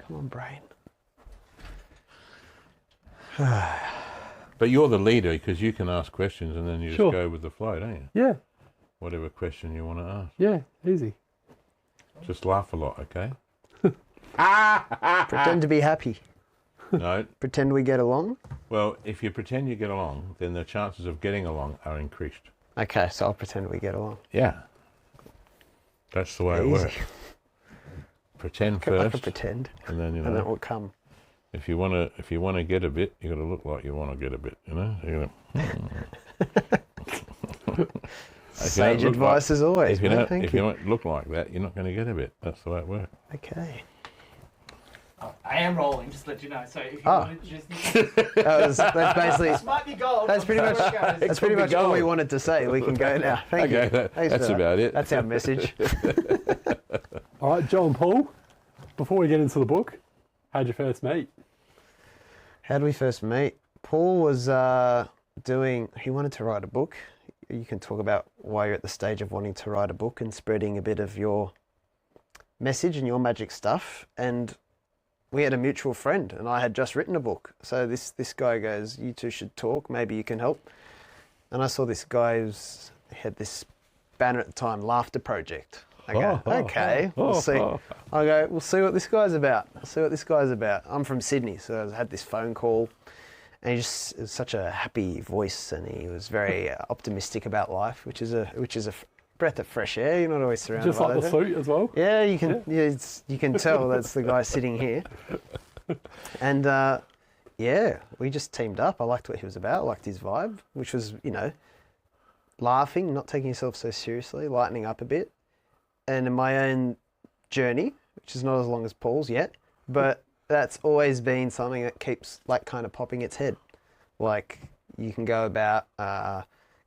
Come on, brain. But you're the leader because you can ask questions and then you just Sure. go with the flow, don't you? Yeah, Whatever question you want to ask. yeah, easy. Just laugh a lot, okay? Pretend to be happy. No. Pretend we get along. Well, if you pretend you get along, then the chances of getting along are increased. Okay, so I'll pretend we get along. Yeah. That's the way it Easy. works. Pretend I first, can pretend, and then and then it will come. if you want to get a bit, you got to look like you want to get a bit. You know. Sage advice as always. If you mate, don't, thank if you don't look like that, you're not going to get a bit. That's the way it works. Okay. Oh, I am rolling, just to let you know. So if you Oh. wanted to just... That's basically. This might be gold. That's pretty much. That's pretty much all we wanted to say. We can go now. Thank you. Okay, Thanks that's for that. about it. That's our message. All right, Joe and Paul, before we get into the book, how'd you first meet? How did we first meet? Paul was he wanted to write a book. You can talk about why you're at the stage of wanting to write a book and spreading a bit of your message and your magic stuff. And we had a mutual friend, and I had just written a book. So this guy goes, "You two should talk. Maybe you can help." And I saw this guy who's had this banner at the time, Laughter Project. I go, okay, we'll see. I go, we'll see what this guy's about. I'll see what this guy's about. I'm from Sydney, so I had this phone call, and it was such a happy voice, and he was very optimistic about life, which is a breath of fresh air. You're not always surrounded Just by like the that. suit as well? Yeah, you can. Yeah, you can tell that's the guy sitting here. And yeah, we just teamed up. I liked what he was about. I liked his vibe, which was, laughing, not taking yourself so seriously, lightening up a bit. And in my own journey, which is not as long as Paul's yet, but that's always been something that keeps kind of popping its head. Like, you can go about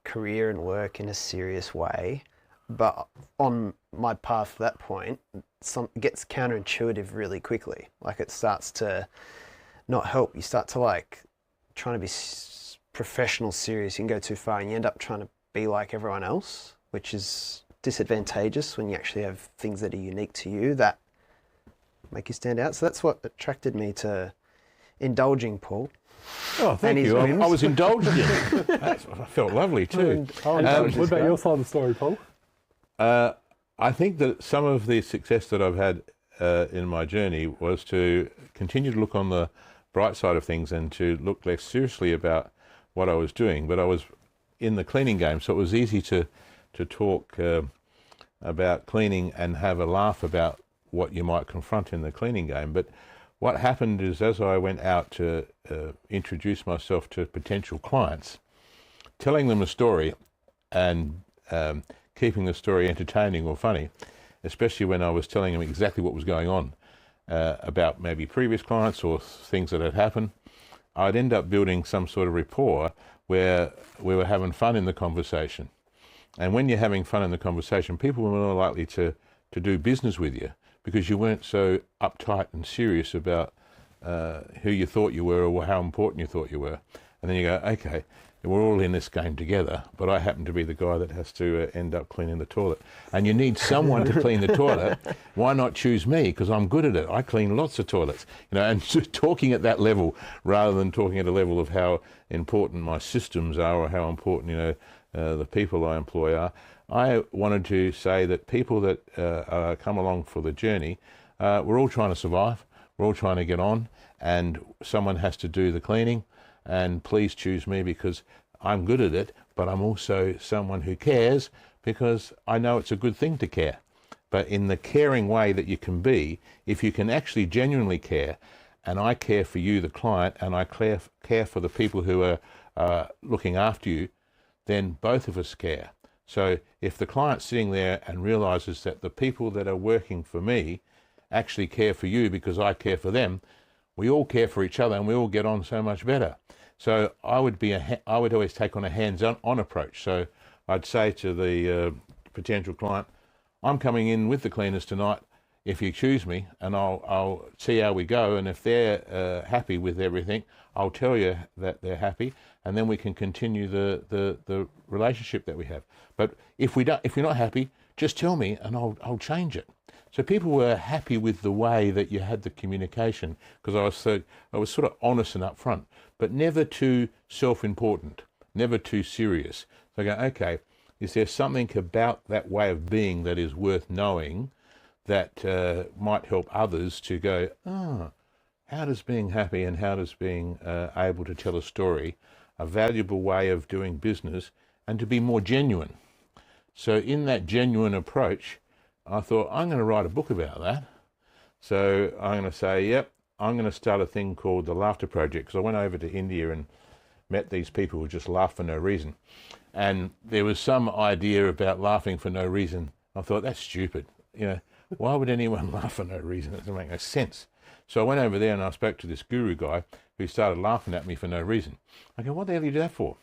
career and work in a serious way, but on my path to that point, it gets counterintuitive really quickly. Like, it starts to not help. You start to trying to be professional, serious. You can go too far and you end up trying to be like everyone else, which is disadvantageous when you actually have things that are unique to you that make you stand out. So that's what attracted me to indulging Paul. Oh, thank And his you. I whims. was indulged in. I felt lovely too. What about your side of the story, Paul? I think that some of the success that I've had in my journey was to continue to look on the bright side of things and to look less seriously about what I was doing. But I was in the cleaning game, so it was easy to talk about cleaning and have a laugh about what you might confront in the cleaning game. But what happened is, as I went out to introduce myself to potential clients, telling them a story and keeping the story entertaining or funny, especially when I was telling them exactly what was going on about maybe previous clients or things that had happened, I'd end up building some sort of rapport where we were having fun in the conversation. And when you're having fun in the conversation, people were more likely to do business with you because you weren't so uptight and serious about who you thought you were or how important you thought you were. And then you go, okay, we're all in this game together, but I happen to be the guy that has to end up cleaning the toilet. And you need someone to clean the toilet. Why not choose me? Because I'm good at it. I clean lots of toilets. And just talking at that level rather than talking at a level of how important my systems are or how important, the people I employ are. I wanted to say that people that come along for the journey, we're all trying to survive. We're all trying to get on, and someone has to do the cleaning. And please choose me because I'm good at it, but I'm also someone who cares because I know it's a good thing to care. But in the caring way that you can be, if you can actually genuinely care, and I care for you, the client, and I care for the people who are looking after you, then both of us care. So if the client's sitting there and realizes that the people that are working for me actually care for you because I care for them, we all care for each other and we all get on so much better. So I would always take on a hands-on approach. So I'd say to the potential client, I'm coming in with the cleaners tonight if you choose me, and I'll see how we go. And if they're happy with everything, I'll tell you that they're happy, and then we can continue the relationship that we have. But if you're not happy, just tell me and I'll change it. So people were happy with the way that you had the communication, because I was sort of honest and upfront, but never too self-important, never too serious. So I go, okay, is there something about that way of being that is worth knowing that might help others to go, oh, how does being happy and how does being able to tell a story a valuable way of doing business and to be more genuine? So in that genuine approach, I thought, I'm going to write a book about that. So I'm going to say, yep, I'm going to start a thing called the Laughter Project, because I went over to India and met these people who just laugh for no reason. And there was some idea about laughing for no reason. I thought, that's stupid. You know, why would anyone laugh for no reason? It doesn't make no sense. So I went over there and I spoke to this guru guy who started laughing at me for no reason. I go, what the hell do you do that for?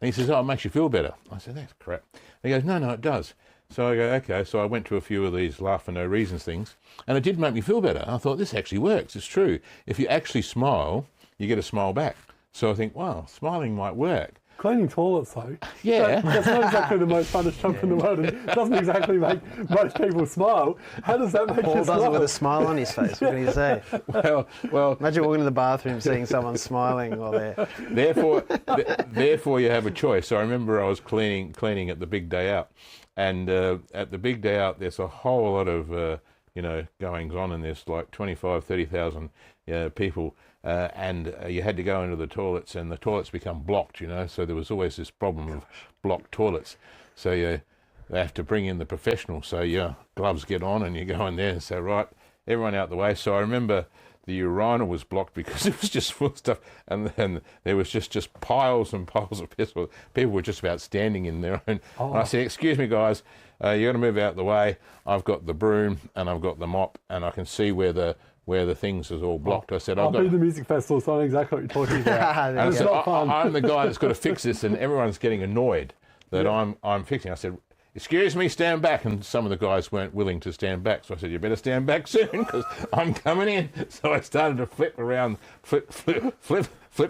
And he says, oh, it makes you feel better. I said, that's crap. And he goes, no, it does. So I go, okay. So I went to a few of these laugh for no reasons things, and it did make me feel better. I thought, this actually works. It's true. If you actually smile, you get a smile back. So I think, wow, smiling might work. Cleaning toilets, though. Yeah. That's not exactly the most funnest job in the world. It doesn't exactly make most people smile. How does that make Paul you does smile? it with a smile on his face. What can you say? Well. Imagine walking to the bathroom seeing someone smiling while they're... Therefore, you have a choice. So I remember I was cleaning at the big day out, and at the big day out, there's a whole lot of goings on, and there's like 30,000 people. And you had to go into the toilets, and the toilets become blocked, so there was always this problem of blocked toilets. So they have to bring in the professionals, so your gloves get on and you go in there and say, right, everyone out the way. So I remember the urinal was blocked because it was just full of stuff, and then there was just piles and piles of piss. People were just about standing in their own. Oh. And I said, excuse me guys, you got to move out the way. I've got the broom and I've got the mop, and I can see where the things is all blocked. I said, I'll be the music festival, so I know exactly what you're talking about. And I said, I'm the guy that's got to fix this, and everyone's getting annoyed that I'm fixing. I said, excuse me, stand back. And some of the guys weren't willing to stand back. So I said, you better stand back soon because I'm coming in. So I started to flip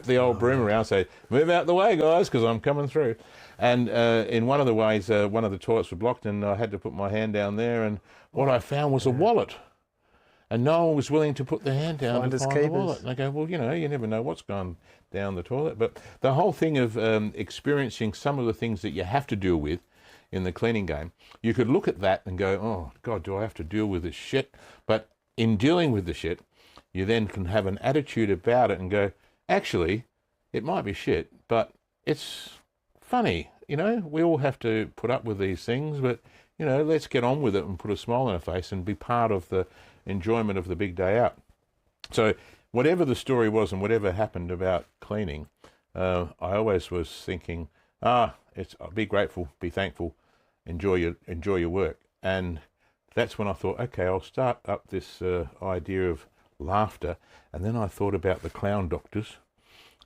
the old broom around, say, move out the way, guys, because I'm coming through. And in one of the ways, one of the toilets was blocked, and I had to put my hand down there, and what I found was a wallet. And no one was willing to put their hand down to find the wallet. And I go, well, you never know what's gone down the toilet. But the whole thing of experiencing some of the things that you have to deal with in the cleaning game, you could look at that and go, oh, God, do I have to deal with this shit? But in dealing with the shit, you then can have an attitude about it and go, actually, it might be shit, but it's funny. We all have to put up with these things, but, let's get on with it and put a smile on our face and be part of the enjoyment of the big day out. So whatever the story was and whatever happened about cleaning, I always was thinking, be grateful, be thankful, enjoy your work. And that's when I thought, okay, I'll start up this idea of laughter. And then I thought about the clown doctors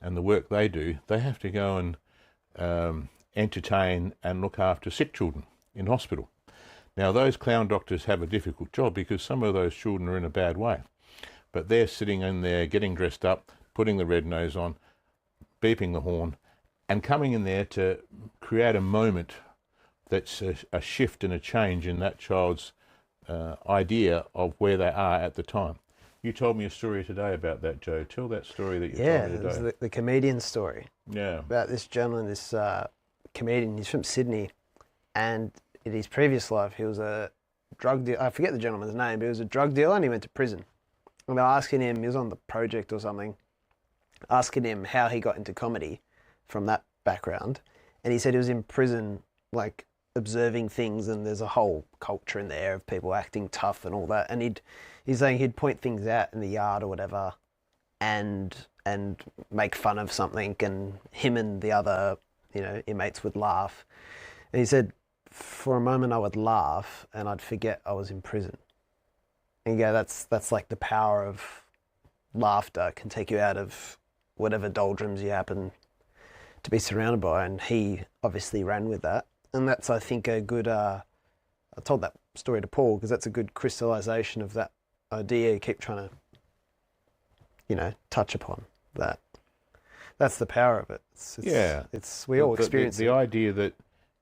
and the work they do. They have to go and entertain and look after sick children in hospital. Now, those clown doctors have a difficult job because some of those children are in a bad way. But they're sitting in there, getting dressed up, putting the red nose on, beeping the horn, and coming in there to create a moment that's a shift and a change in that child's idea of where they are at the time. You told me a story today about that, Joe. Tell that story that you told me today. Yeah, it was the comedian story. Yeah. About this gentleman, this comedian. He's from Sydney, and in his previous life, he was a drug dealer. I forget the gentleman's name, but he was a drug dealer and he went to prison. And they were asking him, he was on the project or something, asking him how he got into comedy from that background. And he said he was in prison, like, observing things, and there's a whole culture in there of people acting tough and all that. And he's saying he'd point things out in the yard or whatever and make fun of something, and him and the other, inmates would laugh. And he said, for a moment I would laugh and I'd forget I was in prison. And that's like the power of laughter, can take you out of whatever doldrums you happen to be surrounded by. And he obviously ran with that. And that's, I think, a good, I told that story to Paul because that's a good crystallization of that idea you keep trying to, touch upon. That's the power of it. We all experience the idea that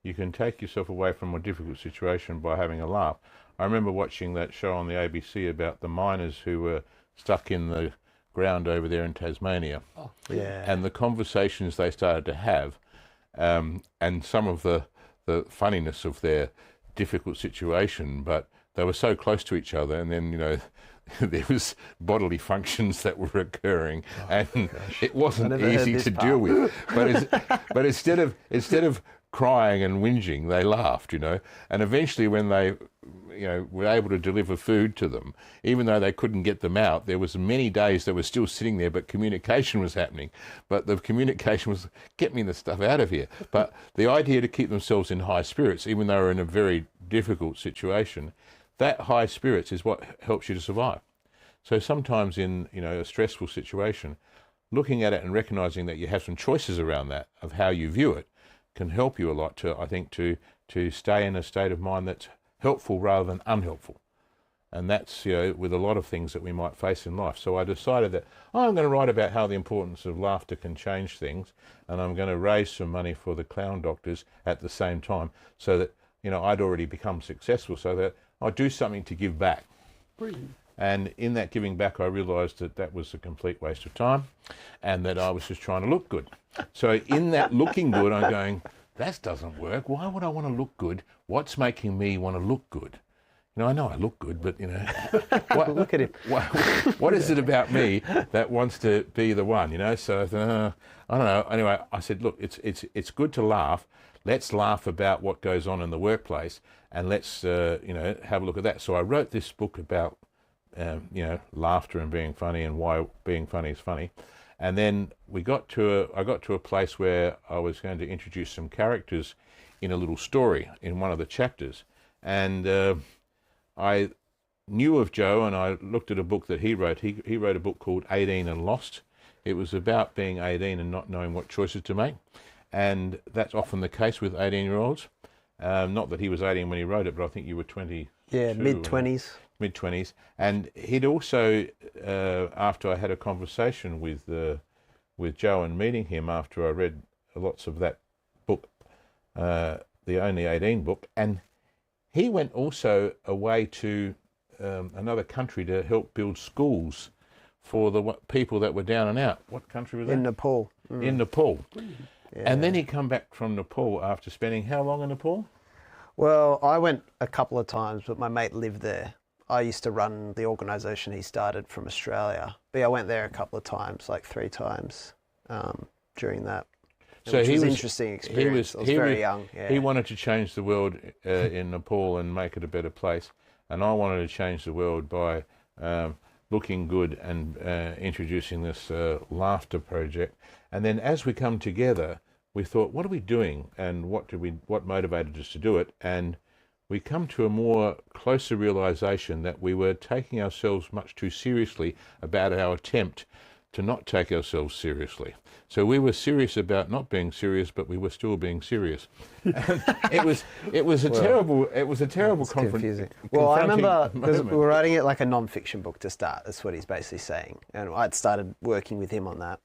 you can take yourself away from a difficult situation by having a laugh. I remember watching that show on the ABC about the miners who were stuck in the ground over there in Tasmania, Yeah. and the conversations they started to have, and some of the funniness of their difficult situation, but they were so close to each other, and then, you know, there was bodily functions that were occurring, and it wasn't easy to deal with. But instead of crying and whinging, they laughed, you know. And eventually, when they, you know, were able to deliver food to them, even though they couldn't get them out, there was many days they were still sitting there, but communication was happening. But the communication was, get me the stuff out of here. But the idea to keep themselves in high spirits, even though they're in a very difficult situation, that high spirits is what helps you to survive. So sometimes in, you know, a stressful situation, looking at it and recognizing that you have some choices around that of how you view it can help you a lot to, I think, to stay in a state of mind that's helpful rather than unhelpful. And that's, you know, with a lot of things that we might face in life. So I decided that I'm going to write about how the importance of laughter can change things, and I'm going to raise some money for the clown doctors at the same time, so that, you know, I'd already become successful, so that I'd do something to give back. Brilliant. And in that giving back, I realised that that was a complete waste of time, and that I was just trying to look good. So in that looking good, I'm going, that doesn't work. Why would I want to look good? What's making me want to look good? You know I look good, but, you know, Look at him. What is it about me that wants to be the one, you know? So I don't know. Anyway, I said, look, it's good to laugh. Let's laugh about what goes on in the workplace, and let's, you know, have a look at that. So I wrote this book about, you know, laughter and being funny, and why being funny is funny. And then I got to a place where I was going to introduce some characters in a little story in one of the chapters. And I knew of Joe, and I looked at a book that he wrote. He wrote a book called 18 and Lost. It was about being 18 and not knowing what choices to make. And that's often the case with 18-year-olds. Not that he was 18 when he wrote it, but I think you were 20. Yeah, mid-20s. Mid-20s. And he'd also, after I had a conversation with Joe and meeting him after I read lots of that book, the Only 18 book, and he went also away to another country to help build schools for the people that were down and out. What country was that? In Nepal. In Nepal. Yeah. And then he come back from Nepal after spending how long in Nepal? Well, I went a couple of times, but my mate lived there. I used to run the organisation he started from Australia. But I went there a couple of times, like 3 times during that. So which he was an was interesting experience. I was very young. Yeah. He wanted to change the world in Nepal and make it a better place. And I wanted to change the world by looking good and introducing this laughter project. And then as we come together, we thought, what are we doing, and what motivated us to do it? And we come to a more closer realization that we were taking ourselves much too seriously about our attempt to not take ourselves seriously. So we were serious about not being serious, but we were still being serious. And it was a terrible conference. Confusing. Well, I remember because we were writing it like a non-fiction book to start. That's what he's basically saying, and I'd started working with him on that.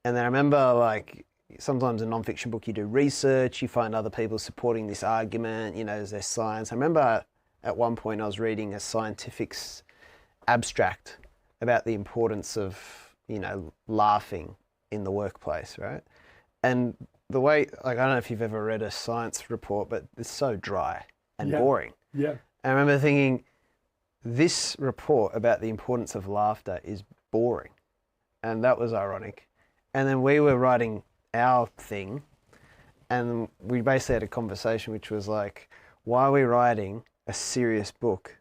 And then I remember, like, sometimes in a non-fiction book you do research, you find other people supporting this argument. You know, there's science. I remember at one point I was reading a scientific abstract about the importance of, you know, laughing in the workplace, right? And the way, like, I don't know if you've ever read a science report, but it's so dry and boring. Yeah. And I remember thinking, this report about the importance of laughter is boring. And that was ironic. And then we were writing our thing, and we basically had a conversation which was like, why are we writing a serious book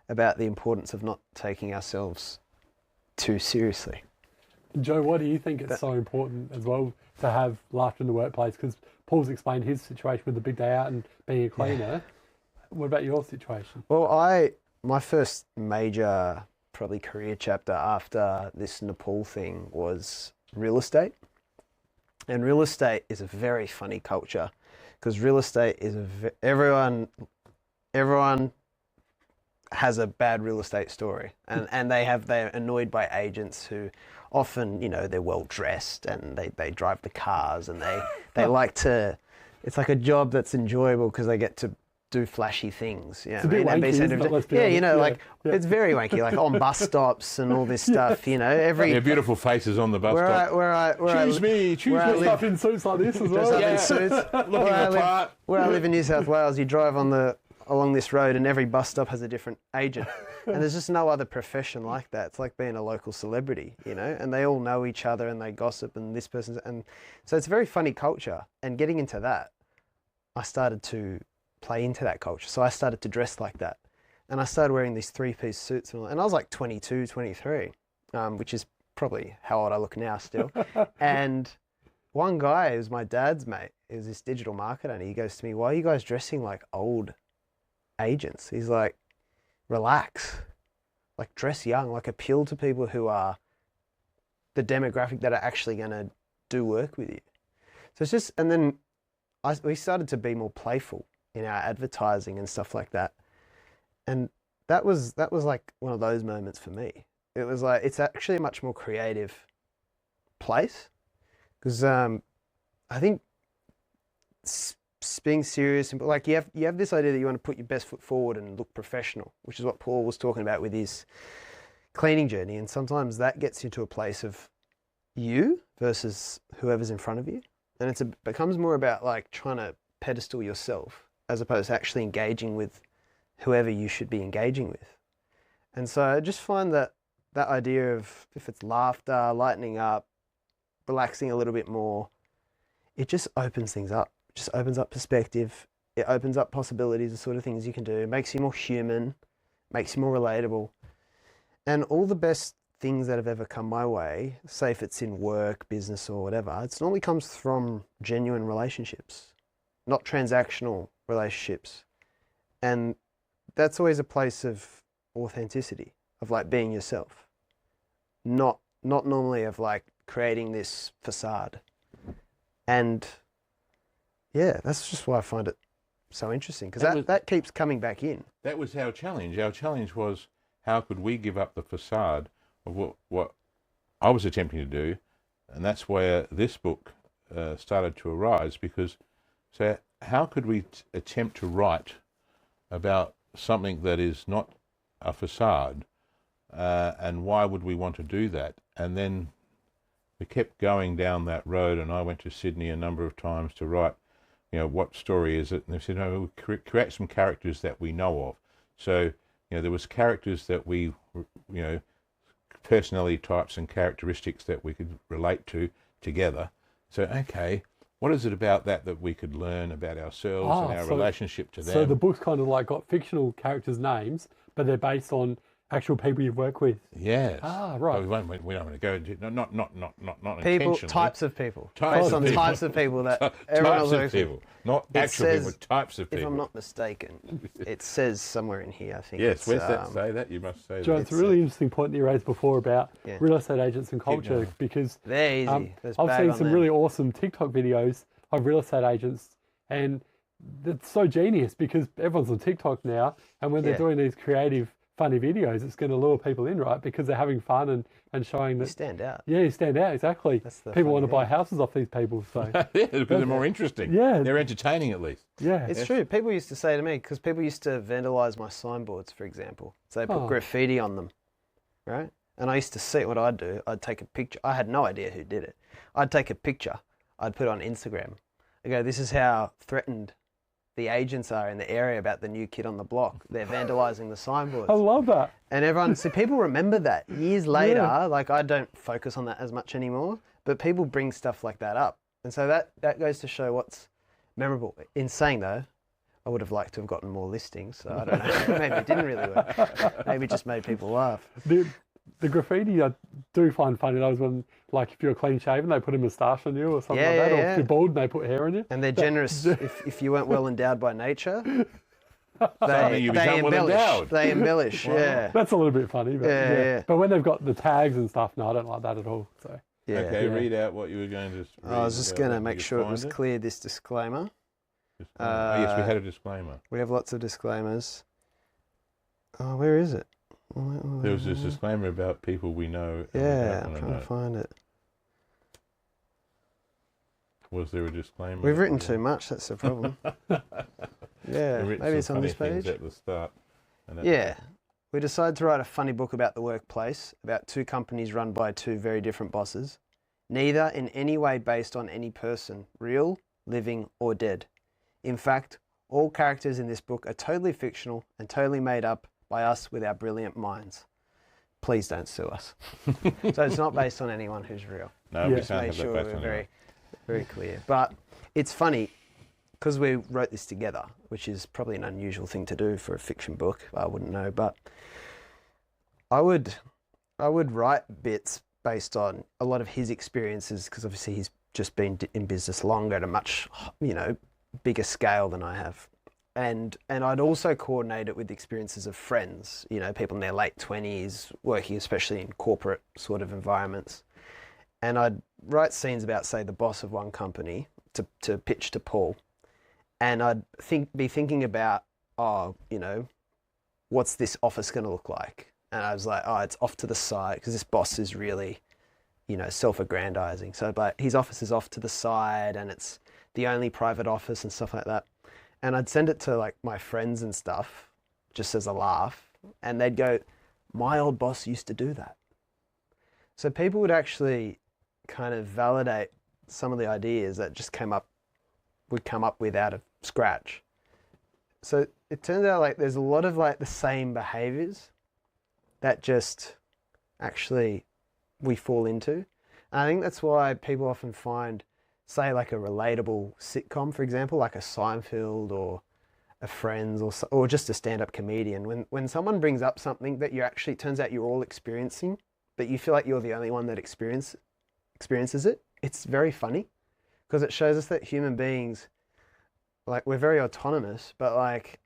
about the importance of not taking ourselves too seriously? Joe, why do you think it's so important as well to have laughter in the workplace? Because Paul's explained his situation with the big day out and being a cleaner. What about your situation? Well, my first major probably career chapter after this Nepal thing was real estate. And real estate is a very funny culture, because real estate is everyone has a bad real estate story, and they're annoyed by agents who often, you know, they're well dressed and they drive the cars, and they like to, it's like a job that's enjoyable because they get to do flashy things. Yeah, It's a bit wanky, isn't it? Let's be honest. you know, like it's very wanky, like on bus stops and all this stuff. You know, every Yeah, beautiful faces on the bus stop. Choose me. Dressed up in suits like this as well. in suits. Looking apart. Where I live in New South Wales, you drive along this road and every bus stop has a different agent. And there's just no other profession like that. It's like being a local celebrity, you know, and they all know each other and they gossip and this person's, and so it's a very funny culture. And getting into that, I started to play into that culture. So I started to dress like that. And I started wearing these 3-piece suits. And I was like 22, 23, which is probably how old I look now still. And one guy, who was my dad's mate, he was this digital marketer, and he goes to me, "Why are you guys dressing like old agents?" He's like, "Relax, like dress young, like appeal to people who are the demographic that are actually going to do work with you." So it's just, and then we started to be more playful in our advertising and stuff like that. And that was like one of those moments for me. It was like, it's actually a much more creative place, because I think being serious and like you have this idea that you want to put your best foot forward and look professional, which is what Paul was talking about with his cleaning journey. And sometimes that gets you to a place of you versus whoever's in front of you, and it becomes more about like trying to pedestal yourself as opposed to actually engaging with whoever you should be engaging with. And so I just find that idea of, if it's laughter, lightening up, relaxing a little bit more, it just opens things up. It just opens up perspective. It opens up possibilities, the sort of things you can do. It makes you more human, makes you more relatable. And all the best things that have ever come my way, say if it's in work, business or whatever, it normally comes from genuine relationships, not transactional relationships. And that's always a place of authenticity, of like being yourself, not normally of like creating this facade. And yeah, that's just why I find it so interesting, because that keeps coming back in. That was our challenge. Our challenge was, how could we give up the facade of what I was attempting to do? And that's where this book started to arise, because so how could we attempt to write about something that is not a facade, and why would we want to do that? And then we kept going down that road, and I went to Sydney a number of times to write, what story is it? And they said, no, create some characters that we know of. So, there was characters that we, personality types and characteristics that we could relate to together. So, okay, what is it about that we could learn about ourselves and our relationship to them? So the book's kind of like got fictional characters' names, but they're based on actual people you've worked with. Yes. Right. But we don't want to go into not people, intentionally. types of people. Types based of on people. types of people that everyone types else of people, not actual people, types of people. If I'm not mistaken, it says somewhere in here, I think. Yes, where's that say that? You must say Joe, that. it's a really interesting point that you raised before about real estate agents and culture, because they're easy. I've seen some really awesome TikTok videos of real estate agents, and it's so genius because everyone's on TikTok now, and when they're doing these creative, funny videos, it's going to lure people in, right? Because they're having fun and showing that you stand out. Yeah, you stand out, exactly. People want to buy houses off these people, so yeah, because they're more interesting. Yeah, they're entertaining at least. Yeah, it's true. People used to say to me, because people used to vandalise my signboards, for example, so they put graffiti on them, right? And I used to see what I'd do. I'd take a picture. I had no idea who did it. I'd take a picture. I'd put it on Instagram. I go, this is how threatened the agents are in the area about the new kid on the block. They're vandalising the signboards. I love that. And everyone, so people remember that years later. Like, I don't focus on that as much anymore, but people bring stuff like that up. And so that goes to show what's memorable. In saying though, I would have liked to have gotten more listings. So I don't know. Maybe it didn't really work. Maybe it just made people laugh. The graffiti I do find funny. Those when, like, if you're clean shaven, they put a moustache on you or something like that. Or if you're bald, they put hair on you. And they're generous. if you weren't well endowed by nature, they embellish. They embellish. Wow. Yeah. That's a little bit funny. But yeah. But when they've got the tags and stuff, no, I don't like that at all. So. Yeah. Okay, read out what you were going to read. I was just going to make sure it was clear, this disclaimer. Yes, we had a disclaimer. We have lots of disclaimers. Oh, where is it? There was this disclaimer about people we know. Yeah, I'm trying to find it. Was there a disclaimer? We've written too much, that's the problem. Yeah, written maybe it's some on funny this things page. at the start. And Yeah. We decided to write a funny book about the workplace, about two companies run by two very different bosses, neither in any way based on any person, real, living, or dead. In fact, all characters in this book are totally fictional and totally made up by us with our brilliant minds. Please don't sue us. So it's not based on anyone who's real. No, Yeah. we Just can't make have sure that based we're on very, very clear. But it's funny because we wrote this together, which is probably an unusual thing to do for a fiction book. I wouldn't know, but I would write bits based on a lot of his experiences because obviously he's just been in business longer at a much, bigger scale than I have. And I'd also coordinate it with the experiences of friends, people in their late 20s, working especially in corporate sort of environments. And I'd write scenes about, say, the boss of one company to pitch to Paul. And I'd be thinking about, what's this office going to look like? And I was like, it's off to the side because this boss is really, self-aggrandizing. So but his office is off to the side and it's the only private office and stuff like that. And I'd send it to like my friends and stuff just as a laugh. And they'd go, my old boss used to do that. So people would actually kind of validate some of the ideas that just would come up with out of scratch. So it turns out like there's a lot of like the same behaviors that just actually we fall into. And I think that's why people often find, say, like a relatable sitcom, for example, like a Seinfeld or a Friends or just a stand-up comedian. When someone brings up something that you actually, turns out you're all experiencing, but you feel like you're the only one that experiences it, it's very funny because it shows us that human beings, like, we're very autonomous, but like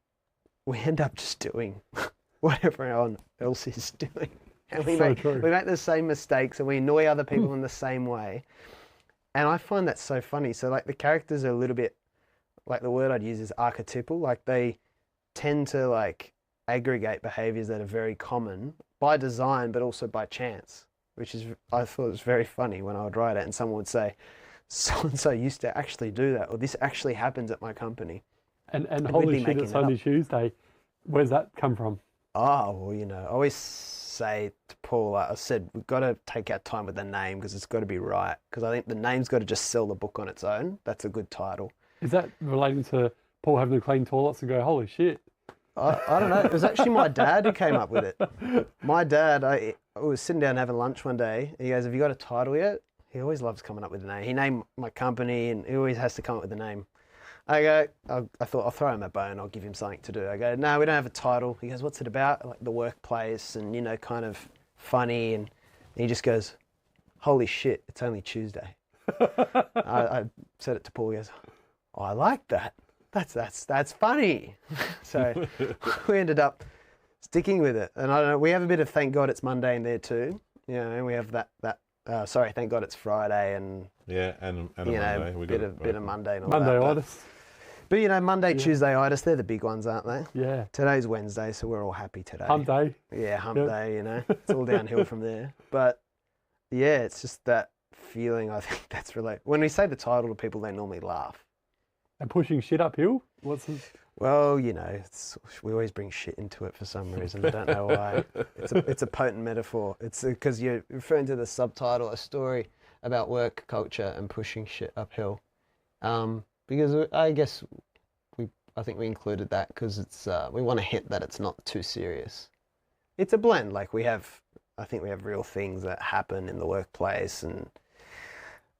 we end up just doing what everyone else is doing. And we make the same mistakes and we annoy other people in the same way. And I find that so funny. So like the characters are a little bit, like the word I'd use is archetypal. Like they tend to like aggregate behaviors that are very common by design, but also by chance, which is, I thought it was very funny when I would write it and someone would say, so-and-so used to actually do that, or this actually happens at my company. And holy shit, it's Sunday Tuesday. Where's that come from? Oh, well, I always say to Paul, I said, we've got to take our time with the name because it's got to be right. Because I think the name's got to just sell the book on its own. That's a good title. Is that relating to Paul having to clean toilets and go, holy shit? I don't know. It was actually my dad who came up with it. My dad, I was sitting down having lunch one day. And he goes, have you got a title yet? He always loves coming up with a name. He named my company and he always has to come up with a name. I thought I'll throw him a bone. I'll give him something to do. I go, no, we don't have a title. He goes, what's it about? Like the workplace and, kind of funny. And he just goes, holy shit, it's only Tuesday. I said it to Paul. He goes, oh, I like that. That's funny. So we ended up sticking with it. And I don't know, we have a bit of thank God it's Monday in there too. And we have thank God it's Friday and and a Monday. We bit of Monday and all Monday-itis. But Monday, Tuesday-itis, they're the big ones, aren't they? Yeah. Today's Wednesday, so we're all happy today. Hump day. Yeah, hump day, It's all downhill from there. But yeah, it's just that feeling, I think that's related. When we say the title to people, they normally laugh. And pushing shit uphill? Well, we always bring shit into it for some reason. I don't know why. It's a potent metaphor. It's because you're referring to the subtitle, a story about work culture and pushing shit uphill. Because I guess I think we included that because it's we want to hint that it's not too serious. It's a blend. Like I think we have real things that happen in the workplace and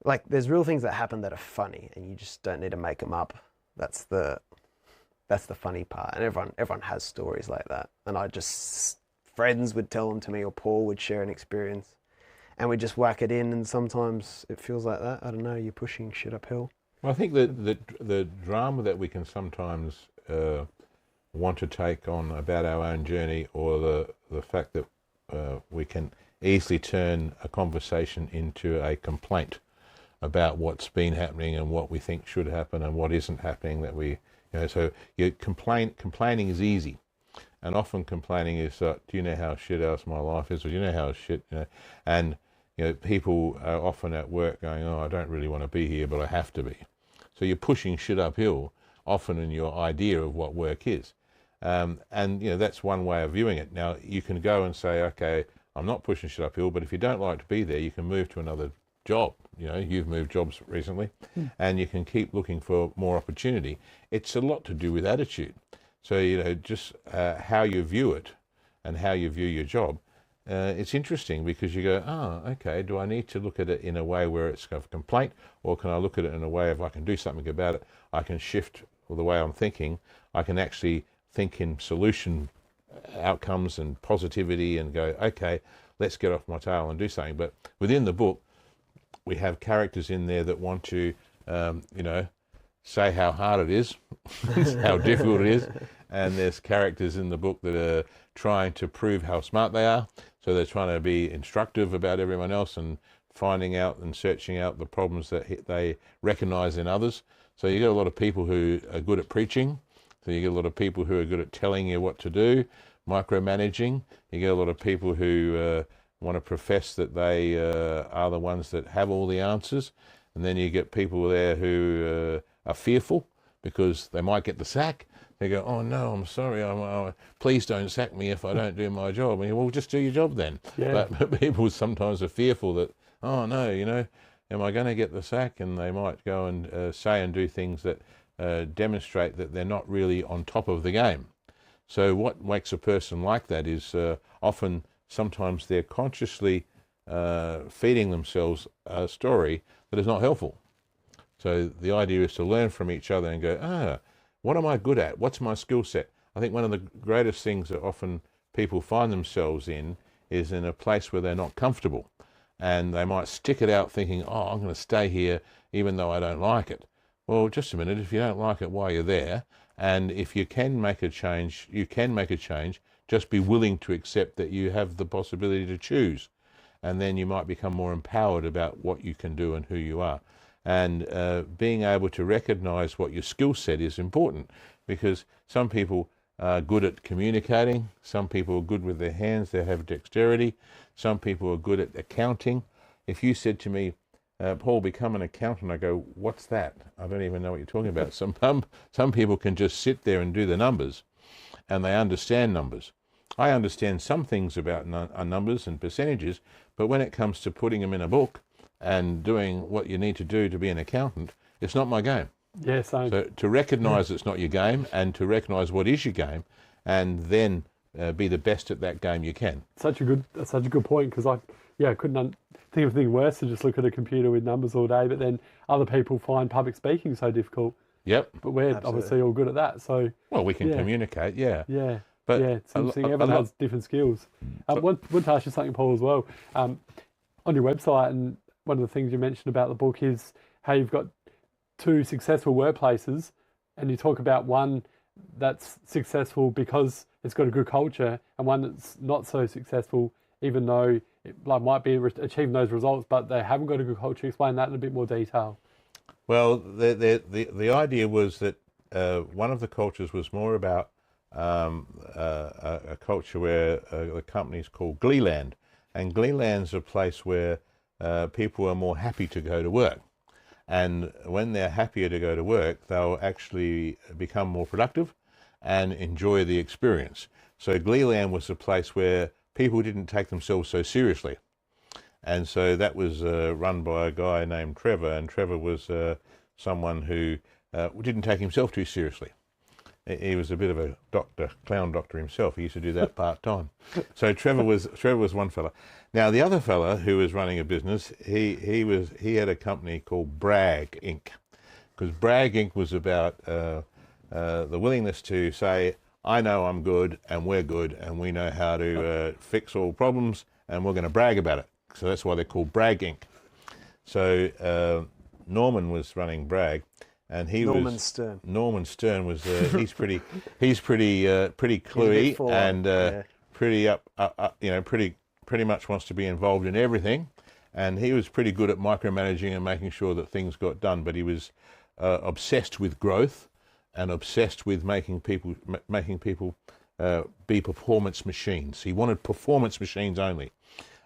like there's real things that happen that are funny and you just don't need to make them up. That's the funny part. And everyone has stories like that. And friends would tell them to me or Paul would share an experience and we just whack it in and sometimes it feels like that. I don't know, you're pushing shit uphill. Well, I think that the drama that we can sometimes want to take on about our own journey or the fact that we can easily turn a conversation into a complaint about what's been happening and what we think should happen and what isn't happening that we, so complaining is easy. And often complaining is, do you know how shit else my life is? Or do you know how shit, and, people are often at work going, oh, I don't really want to be here, but I have to be. So you're pushing shit uphill often in your idea of what work is. And you know, that's one way of viewing it. Now you can go and say, okay, I'm not pushing shit uphill, but if you don't like to be there, you can move to another job. You know, you've moved jobs recently, and you can keep looking for more opportunity. It's a lot to do with attitude. So, you know, just how you view it and how you view your job. It's interesting because you go, oh, okay, do I need to look at it in a way where it's a complaint, or can I look at it in a way if I can do something about it, I can shift the way I'm thinking, I can actually think in solution outcomes and positivity and go, okay, let's get off my tail and do something. But within the book, we have characters in there that want to, you know, say how hard it is, how difficult it is. And there's characters in the book that are trying to prove how smart they are. So they're trying to be instructive about everyone else and finding out and searching out the problems that they recognize in others. So you get a lot of people who are good at preaching. So you get a lot of people who are good at telling you what to do, micromanaging. You get a lot of people who want to profess that they are the ones that have all the answers. And then you get people there who are fearful because they might get the sack. They go, oh no, I'm sorry, please don't sack me if I don't do my job. And you go, well, just do your job then. Yeah. But people sometimes are fearful that, oh no, you know, am I going to get the sack? And they might go and say and do things that demonstrate that they're not really on top of the game. So what makes a person like that is often, sometimes they're consciously feeding themselves a story that is not helpful. So the idea is to learn from each other and go, what am I good at? What's my skill set? I think one of the greatest things that often people find themselves in is in a place where they're not comfortable. And they might stick it out thinking, oh, I'm going to stay here even though I don't like it. Well, just a minute, if you don't like it while you're there, and if you can make a change, you can make a change, just be willing to accept that you have the possibility to choose. And then you might become more empowered about what you can do and who you are. And being able to recognize what your skill set is important, because some people are good at communicating, some people are good with their hands, they have dexterity, some people are good at accounting. If you said to me, Paul, become an accountant, I go, what's that? I don't even know what you're talking about. Some people can just sit there and do the numbers, and they understand numbers. I understand some things about numbers and percentages, but when it comes to putting them in a book and doing what you need to do to be an accountant, it's not my game. Yeah, same. So to recognise it's not your game, and to recognise what is your game, and then be the best at that game you can. That's such a good point, because I couldn't think of anything worse than just look at a computer with numbers all day. But then other people find public speaking so difficult. Yep. But we're obviously all good at that. So well, we can communicate. Yeah. Yeah. But yeah, it's interesting. Everyone has different skills. Want to ask you something, Paul, as well. On your website, and one of the things you mentioned about the book is how you've got 2 successful workplaces, and you talk about one that's successful because it's got a good culture, and one that's not so successful, even though it might be achieving those results, but they haven't got a good culture. Explain that in a bit more detail. Well, the idea was that one of the cultures was more about a culture where the company's called Gleeland, and Gleeland's a place where people are more happy to go to work, and when they're happier to go to work, they'll actually become more productive and enjoy the experience. So Gleeland was a place where people didn't take themselves so seriously, and so that was run by a guy named Trevor, and Trevor was someone who didn't take himself too seriously. He was a bit of a clown doctor himself. He used to do that part-time. So Trevor was one fella. Now the other fella who was running a business, he had a company called Bragg Inc. Because Bragg Inc. was about the willingness to say, I know I'm good and we're good and we know how to fix all problems and we're going to brag about it. So that's why they're called Bragg Inc. So Norman was running Bragg. And Norman Stern was he's pretty cluey and pretty much wants to be involved in everything, and he was pretty good at micromanaging and making sure that things got done. But he was obsessed with growth and obsessed with making people be performance machines. He wanted performance machines only,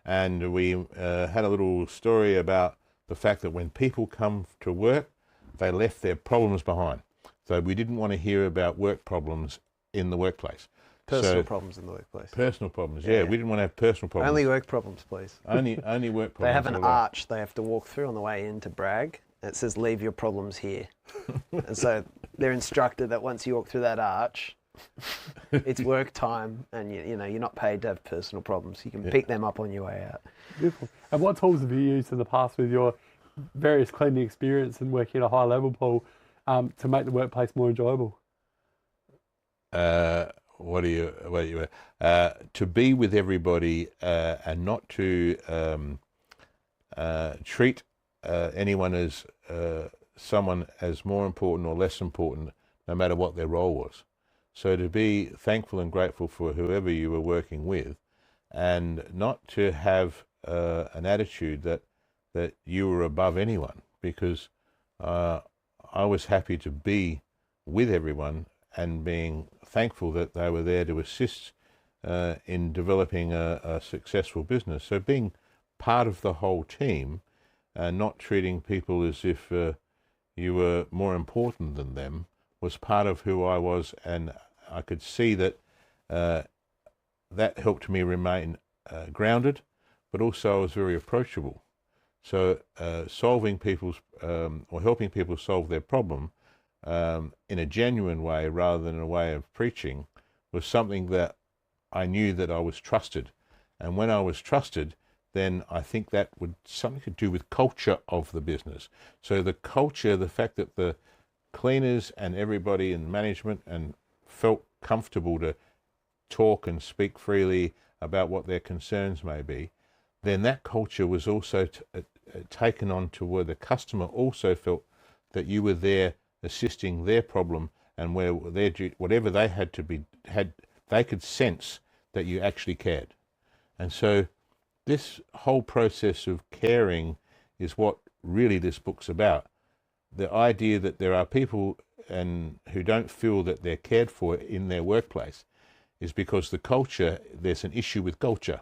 and we had a little story about the fact that when people come to work, they left their problems behind. So we didn't want to hear about work problems in the workplace. Personal problems in the workplace. Personal problems, yeah. We didn't want to have personal problems. Only work problems, please. Only work problems. They have an arch they have to walk through on the way in to brag. It says, leave your problems here. And so they're instructed that once you walk through that arch, it's work time, and you know you're not paid to have personal problems. You can pick them up on your way out. Beautiful. And what tools have you used in the past with your various cleaning experience and working at a high level, Paul, to make the workplace more enjoyable? To be with everybody and not to treat anyone as someone as more important or less important, no matter what their role was. So to be thankful and grateful for whoever you were working with, and not to have an attitude that you were above anyone, because I was happy to be with everyone and being thankful that they were there to assist in developing a successful business. So being part of the whole team and not treating people as if you were more important than them was part of who I was, and I could see that that helped me remain grounded, but also I was very approachable. So solving people's or helping people solve their problem in a genuine way rather than a way of preaching was something that I knew that I was trusted. And when I was trusted, then I think that would something to do with culture of the business. So the culture, the fact that the cleaners and everybody in management and felt comfortable to talk and speak freely about what their concerns may be, then that culture was also taken on to where the customer also felt that you were there assisting their problem, and where whatever they had to be they could sense that you actually cared. And so this whole process of caring is what really this book's about. The idea that there are people who don't feel that they're cared for in their workplace is because there's an issue with culture.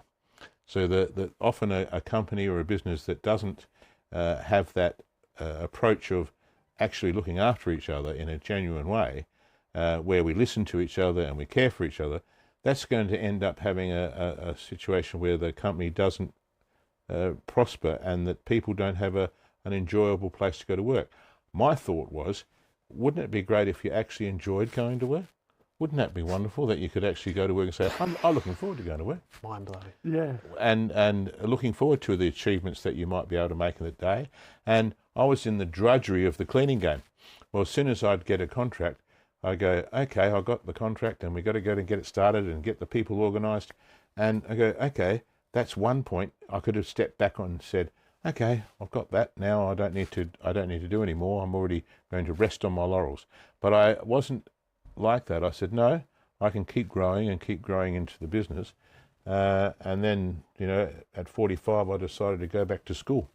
So that often a company or a business that doesn't have that approach of actually looking after each other in a genuine way, where we listen to each other and we care for each other, that's going to end up having a situation where the company doesn't prosper and that people don't have an enjoyable place to go to work. My thought was, wouldn't it be great if you actually enjoyed going to work? Wouldn't that be wonderful that you could actually go to work and say, I'm looking forward to going to work? Mind blowing. Yeah. And looking forward to the achievements that you might be able to make in the day. And I was in the drudgery of the cleaning game. Well, as soon as I'd get a contract, I go, okay, I got the contract and we got to go and get it started and get the people organised. And I go, okay, that's one point. I could have stepped back on and said, okay, I've got that now. I don't need to do any more. I'm already going to rest on my laurels. But I wasn't like that. I said, no, I can keep growing into the business. And then, at 45, I decided to go back to school.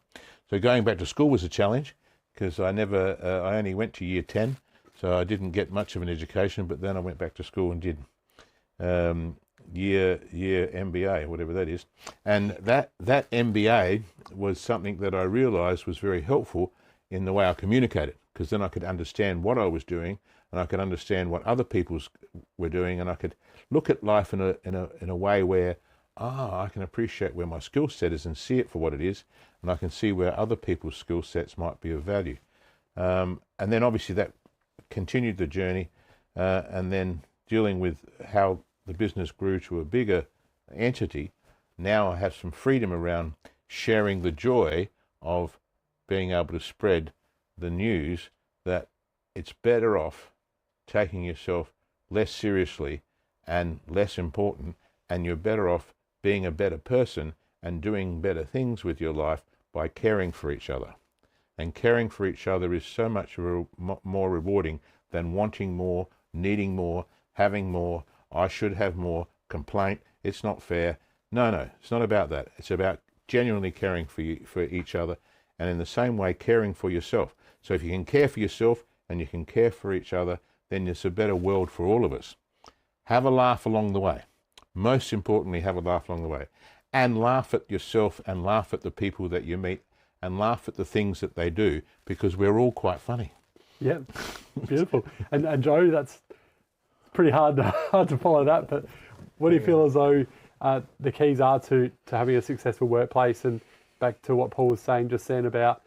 So going back to school was a challenge because I only went to year 10. So I didn't get much of an education, but then I went back to school and did year MBA, whatever that is. And that MBA was something that I realised was very helpful in the way I communicated, because then I could understand what I was doing and I could understand what other people were doing, and I could look at life in a way where I can appreciate where my skill set is and see it for what it is, and I can see where other people's skill sets might be of value. And then obviously that continued the journey, and then dealing with how the business grew to a bigger entity. Now I have some freedom around sharing the joy of being able to spread the news that it's better off taking yourself less seriously and less important, and you're better off being a better person and doing better things with your life by caring for each other. And caring for each other is so much more rewarding than wanting more, needing more, having more, I should have more, complaint, it's not fair. No, it's not about that. It's about genuinely caring for each other, and in the same way caring for yourself. So if you can care for yourself and you can care for each other, then it's a better world for all of us. Have a laugh along the way. Most importantly, have a laugh along the way. And laugh at yourself and laugh at the people that you meet and laugh at the things that they do, because we're all quite funny. Yeah, beautiful. And Joe, that's pretty hard to follow that. But what do you feel as though the keys are to having a successful workplace? And back to what Paul was saying just then about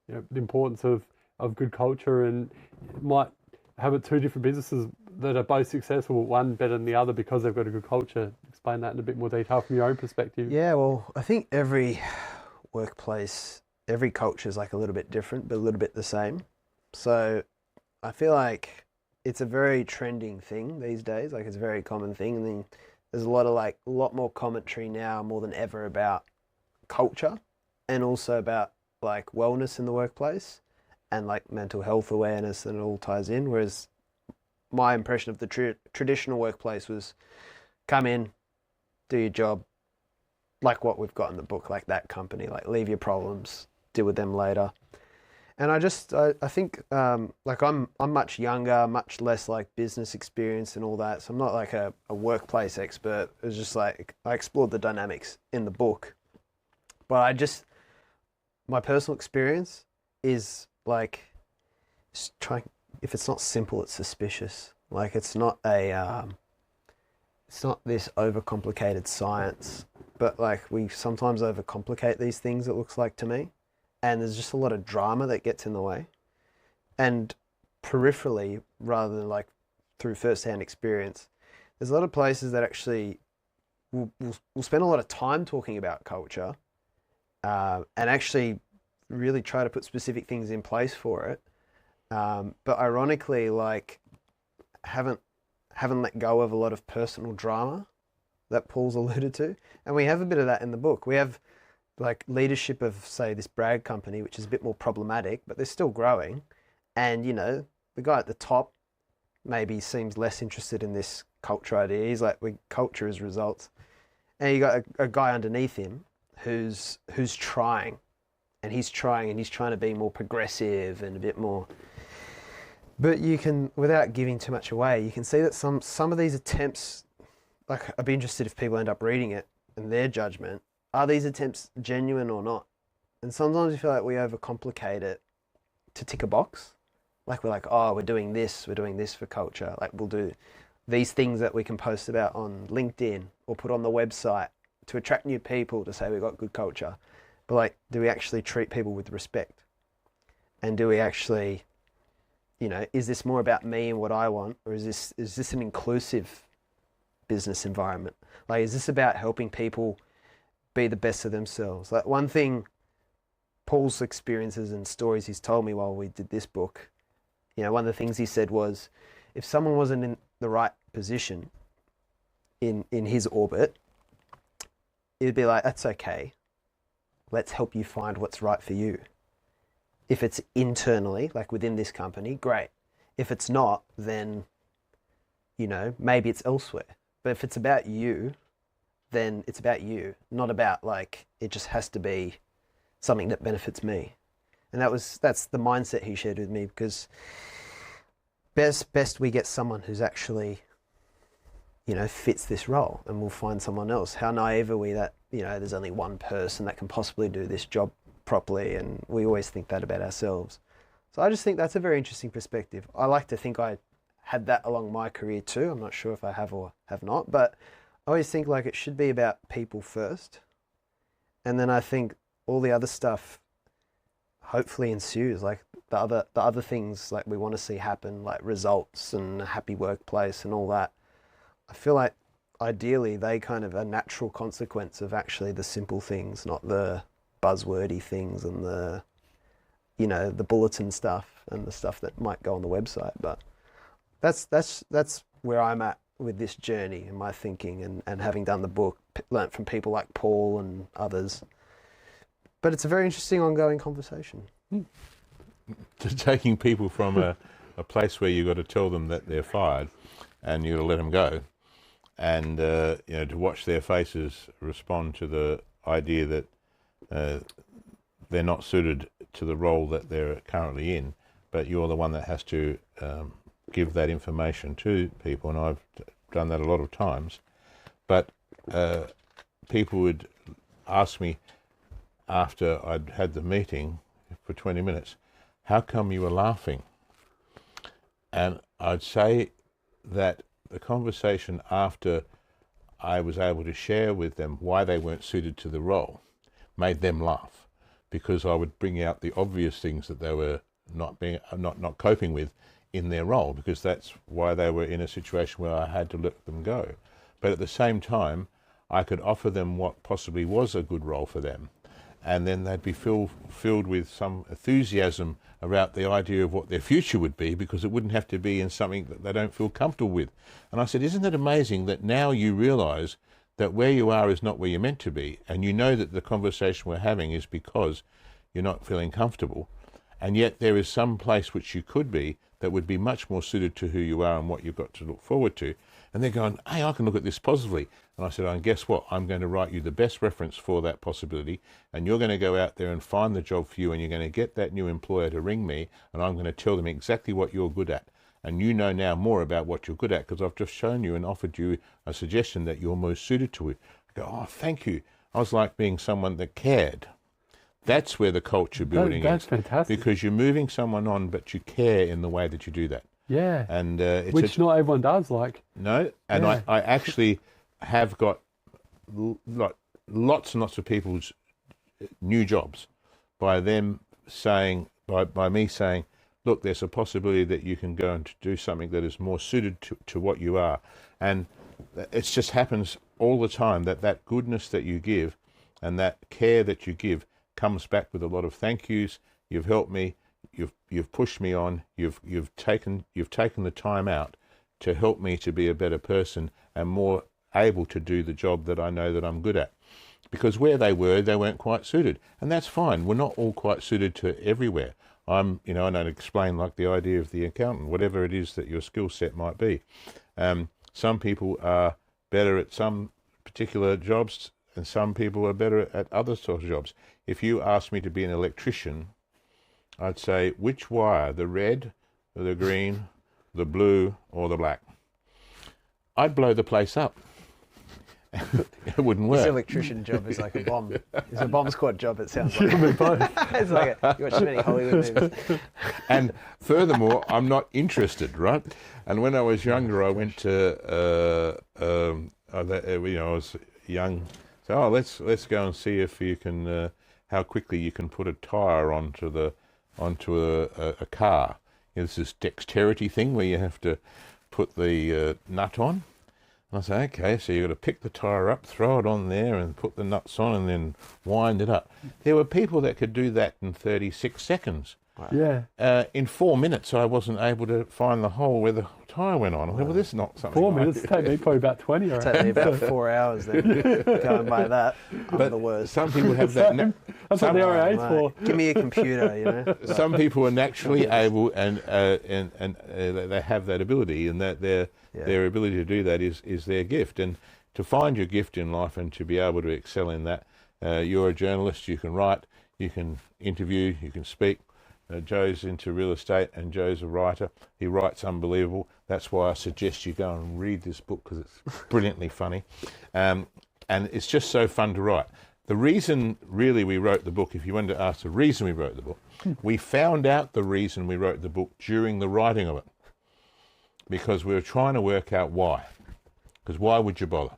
the importance of good culture, and might have two different businesses that are both successful, one better than the other because they've got a good culture. Explain that in a bit more detail from your own perspective. Yeah, well, I think every workplace, every culture is like a little bit different, but a little bit the same. So I feel like it's a very trending thing these days. Like, it's a very common thing. And then there's a lot more commentary now more than ever about culture, and also about like wellness in the workplace and like mental health awareness, and it all ties in. Whereas my impression of the traditional workplace was come in, do your job, like what we've got in the book, like that company, like leave your problems, deal with them later. And I think like I'm much younger, much less like business experience and all that. So I'm not like a workplace expert. It was just like I explored the dynamics in the book. But my personal experience is like just trying, if it's not simple, it's suspicious. Like it's not this overcomplicated science, but like we sometimes overcomplicate these things, it looks like to me. And there's just a lot of drama that gets in the way. And peripherally, rather than like through first-hand experience, there's a lot of places that actually will spend a lot of time talking about culture, and actually really try to put specific things in place for it. But ironically, like haven't let go of a lot of personal drama that Paul's alluded to. And we have a bit of that in the book. We have like leadership of, say, this Bragg company, which is a bit more problematic, but they're still growing. And, the guy at the top maybe seems less interested in this culture idea. He's like, culture is results. And you got a guy underneath him who's trying, and he's trying to be more progressive and a bit more. But you can, without giving too much away, you can see that some of these attempts, like I'd be interested if people end up reading it and their judgment. Are these attempts genuine or not? And sometimes we feel like we overcomplicate it to tick a box. Like we're like, oh, we're doing this for culture. Like we'll do these things that we can post about on LinkedIn or put on the website to attract new people to say we've got good culture. But like, do we actually treat people with respect? And do we actually, is this more about me and what I want? Or is this an inclusive business environment? Like, is this about helping people be the best of themselves? Like one thing, Paul's experiences and stories he's told me while we did this book, one of the things he said was, if someone wasn't in the right position in his orbit, it'd be like, that's okay. Let's help you find what's right for you. If it's internally, like within this company, great. If it's not, then, maybe it's elsewhere. But if it's about you, then it's about you, not about like, it just has to be something that benefits me. And that's the mindset he shared with me, because best we get someone who's actually, fits this role, and we'll find someone else. How naive are we that, there's only one person that can possibly do this job properly, and we always think that about ourselves. So I just think that's a very interesting perspective. I like to think I had that along my career too. I'm not sure if I have or have not, but I always think like it should be about people first. And then I think all the other stuff hopefully ensues, like the other things like we want to see happen, like results and a happy workplace and all that. I feel like ideally they kind of a natural consequence of actually the simple things, not the buzzwordy things and the bulletin stuff and the stuff that might go on the website. But that's where I'm at with this journey in my thinking, and having done the book, learnt from people like Paul and others. But it's a very interesting ongoing conversation. Taking people from a place where you've got to tell them that they're fired and you've got to let them go, and to watch their faces respond to the idea that they're not suited to the role that they're currently in, but you're the one that has to give that information to people. And I've done that a lot of times. But people would ask me after I'd had the meeting for 20 minutes, how come you were laughing? And I'd say that the conversation after I was able to share with them why they weren't suited to the role made them laugh, because I would bring out the obvious things that they were not coping with in their role, because that's why they were in a situation where I had to let them go. But at the same time, I could offer them what possibly was a good role for them, and then they'd be filled with some enthusiasm about the idea of what their future would be, because it wouldn't have to be in something that they don't feel comfortable with. And I said, isn't it amazing that now you realise that where you are is not where you're meant to be, and you know that the conversation we're having is because you're not feeling comfortable, and yet there is some place which you could be that would be much more suited to who you are and what you've got to look forward to. And they're going, hey, I can look at this positively. And I said, and guess what? I'm going to write you the best reference for that possibility, and you're going to go out there and find the job for you, and you're going to get that new employer to ring me, and I'm going to tell them exactly what you're good at. And you know now more about what you're good at, because I've just shown you and offered you a suggestion that you're most suited to it. I go, oh, thank you. I was like being someone that cared. That's where the culture building That's is. fantastic. Because you're moving someone on, but you care in the way that you do that. Yeah. And which not everyone does, like. No, and Yeah. I actually have got lots and lots of people's new jobs by them saying, by me saying, look, there's a possibility that you can go and do something that is more suited to what you are. And it just happens all the time that goodness that you give and that care that you give comes back with a lot of thank yous. You've helped me. You've pushed me on. You've taken the time out to help me to be a better person and more able to do the job that I know that I'm good at. Because where they weren't quite suited, and that's fine. We're not all quite suited to everywhere. I don't explain like the idea of the accountant, whatever it is that your skill set might be. Some people are better at some particular jobs, and some people are better at other sorts of jobs. If you asked me to be an electrician, I'd say, which wire, the red, the green, the blue, or the black? I'd blow the place up. It wouldn't work. This electrician job is like a bomb. It's a bomb squad job, it sounds like. It's like you watch too many Hollywood movies. And furthermore, I'm not interested, right? And when I was younger, I went to, I was young. So, let's go and see if you can, how quickly you can put a tyre onto a car. There's this dexterity thing where you have to put the nut on. And I say, okay, so you've got to pick the tyre up, throw it on there and put the nuts on and then wind it up. There were people that could do that in 36 seconds. Wow. Yeah. In 4 minutes, I wasn't able to find the hole where the tyre went on. I said, well, this is not something 4 minutes take me probably about 20. It took me about 4 hours then, going by that. I'm But the worst. some people have that. That's what the RA's for. Give me a computer, you know. Some people are naturally able and they have that ability, and that their ability to do that is their gift. And to find your gift in life and to be able to excel in that, you're a journalist, you can write, you can interview, you can speak. Joe's into real estate and Joe's a writer. He writes unbelievable. That's why I suggest you go and read this book, because it's brilliantly funny. And it's just so fun to write. The reason really we wrote the book, if you wanted to ask the reason we wrote the book, we found out the reason we wrote the book during the writing of it, because we were trying to work out why. Because why would you bother?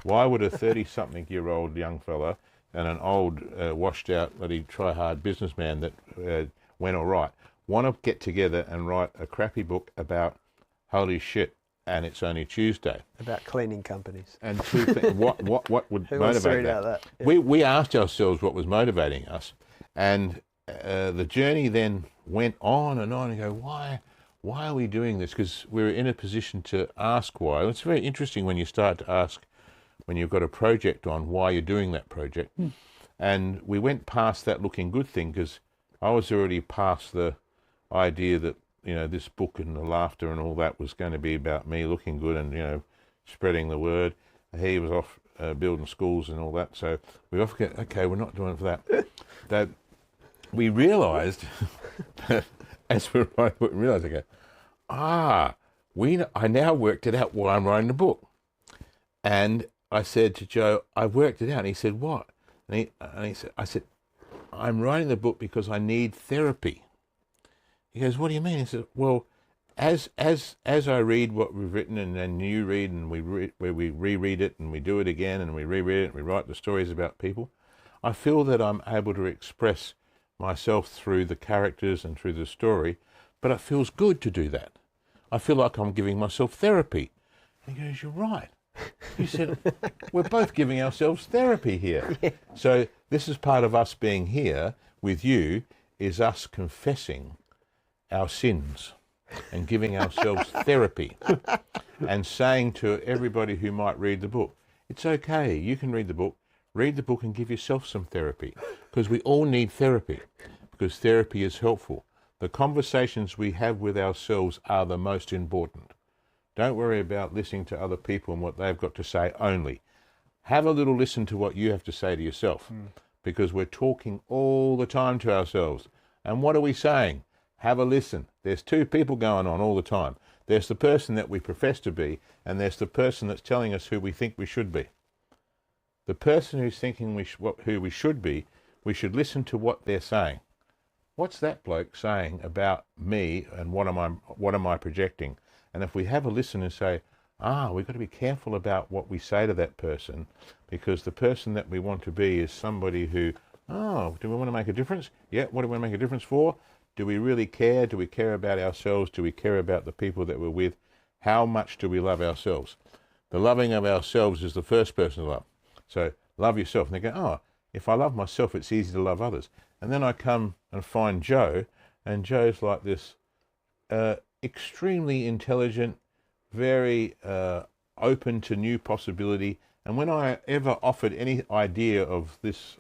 Why would a 30-something-year-old young fella and an old, washed-out, bloody try-hard businessman that went all right want to get together and write a crappy book about holy shit and it's only Tuesday? About cleaning companies. And two things, what would Who wants to motivate read that? about that? Yeah. We asked ourselves what was motivating us, and the journey then went on and go, why are we doing this? Because we're in a position to ask why. It's very interesting when you start to ask, when you've got a project on, why you're doing that project. And we went past that looking good thing, because I was already past the idea that, this book and the laughter and all that was going to be about me looking good and, spreading the word. He was off building schools and all that. So we often go, okay, we're not doing it for that. That we realised, as we were writing the book, we realised, I now worked it out why I'm writing the book. And I said to Joe, I've worked it out. And he said, what? And I said, I'm writing the book because I need therapy. He goes, what do you mean? He said, well, as I read what we've written, and then you read, and we reread it, and we do it again, and we reread it, and we write the stories about people, I feel that I'm able to express myself through the characters and through the story, but it feels good to do that. I feel like I'm giving myself therapy. And he goes, you're right. He said, we're both giving ourselves therapy here. Yeah. So this is part of us being here with you, is us confessing our sins and giving ourselves therapy and saying to everybody who might read the book, it's okay, you can read the book and give yourself some therapy, because we all need therapy, because therapy is helpful. The conversations we have with ourselves are the most important. Don't worry about listening to other people and what they've got to say only. Have a little listen to what you have to say to yourself, because we're talking all the time to ourselves. And what are we saying? Have a listen. There's two people going on all the time. There's the person that we profess to be, and there's the person that's telling us who we think we should be. The person who's thinking who we should be, we should listen to what they're saying. What's that bloke saying about me, and what am I projecting? And if we have a listen and say, we've got to be careful about what we say to that person, because the person that we want to be is somebody who, do we want to make a difference? Yeah, what do we want to make a difference for? Do we really care? Do we care about ourselves? Do we care about the people that we're with? How much do we love ourselves? The loving of ourselves is the first person to love. So love yourself. And they go, if I love myself, it's easy to love others. And then I come and find Joe, and Joe's like this extremely intelligent, very open to new possibility. And when I ever offered any idea of this,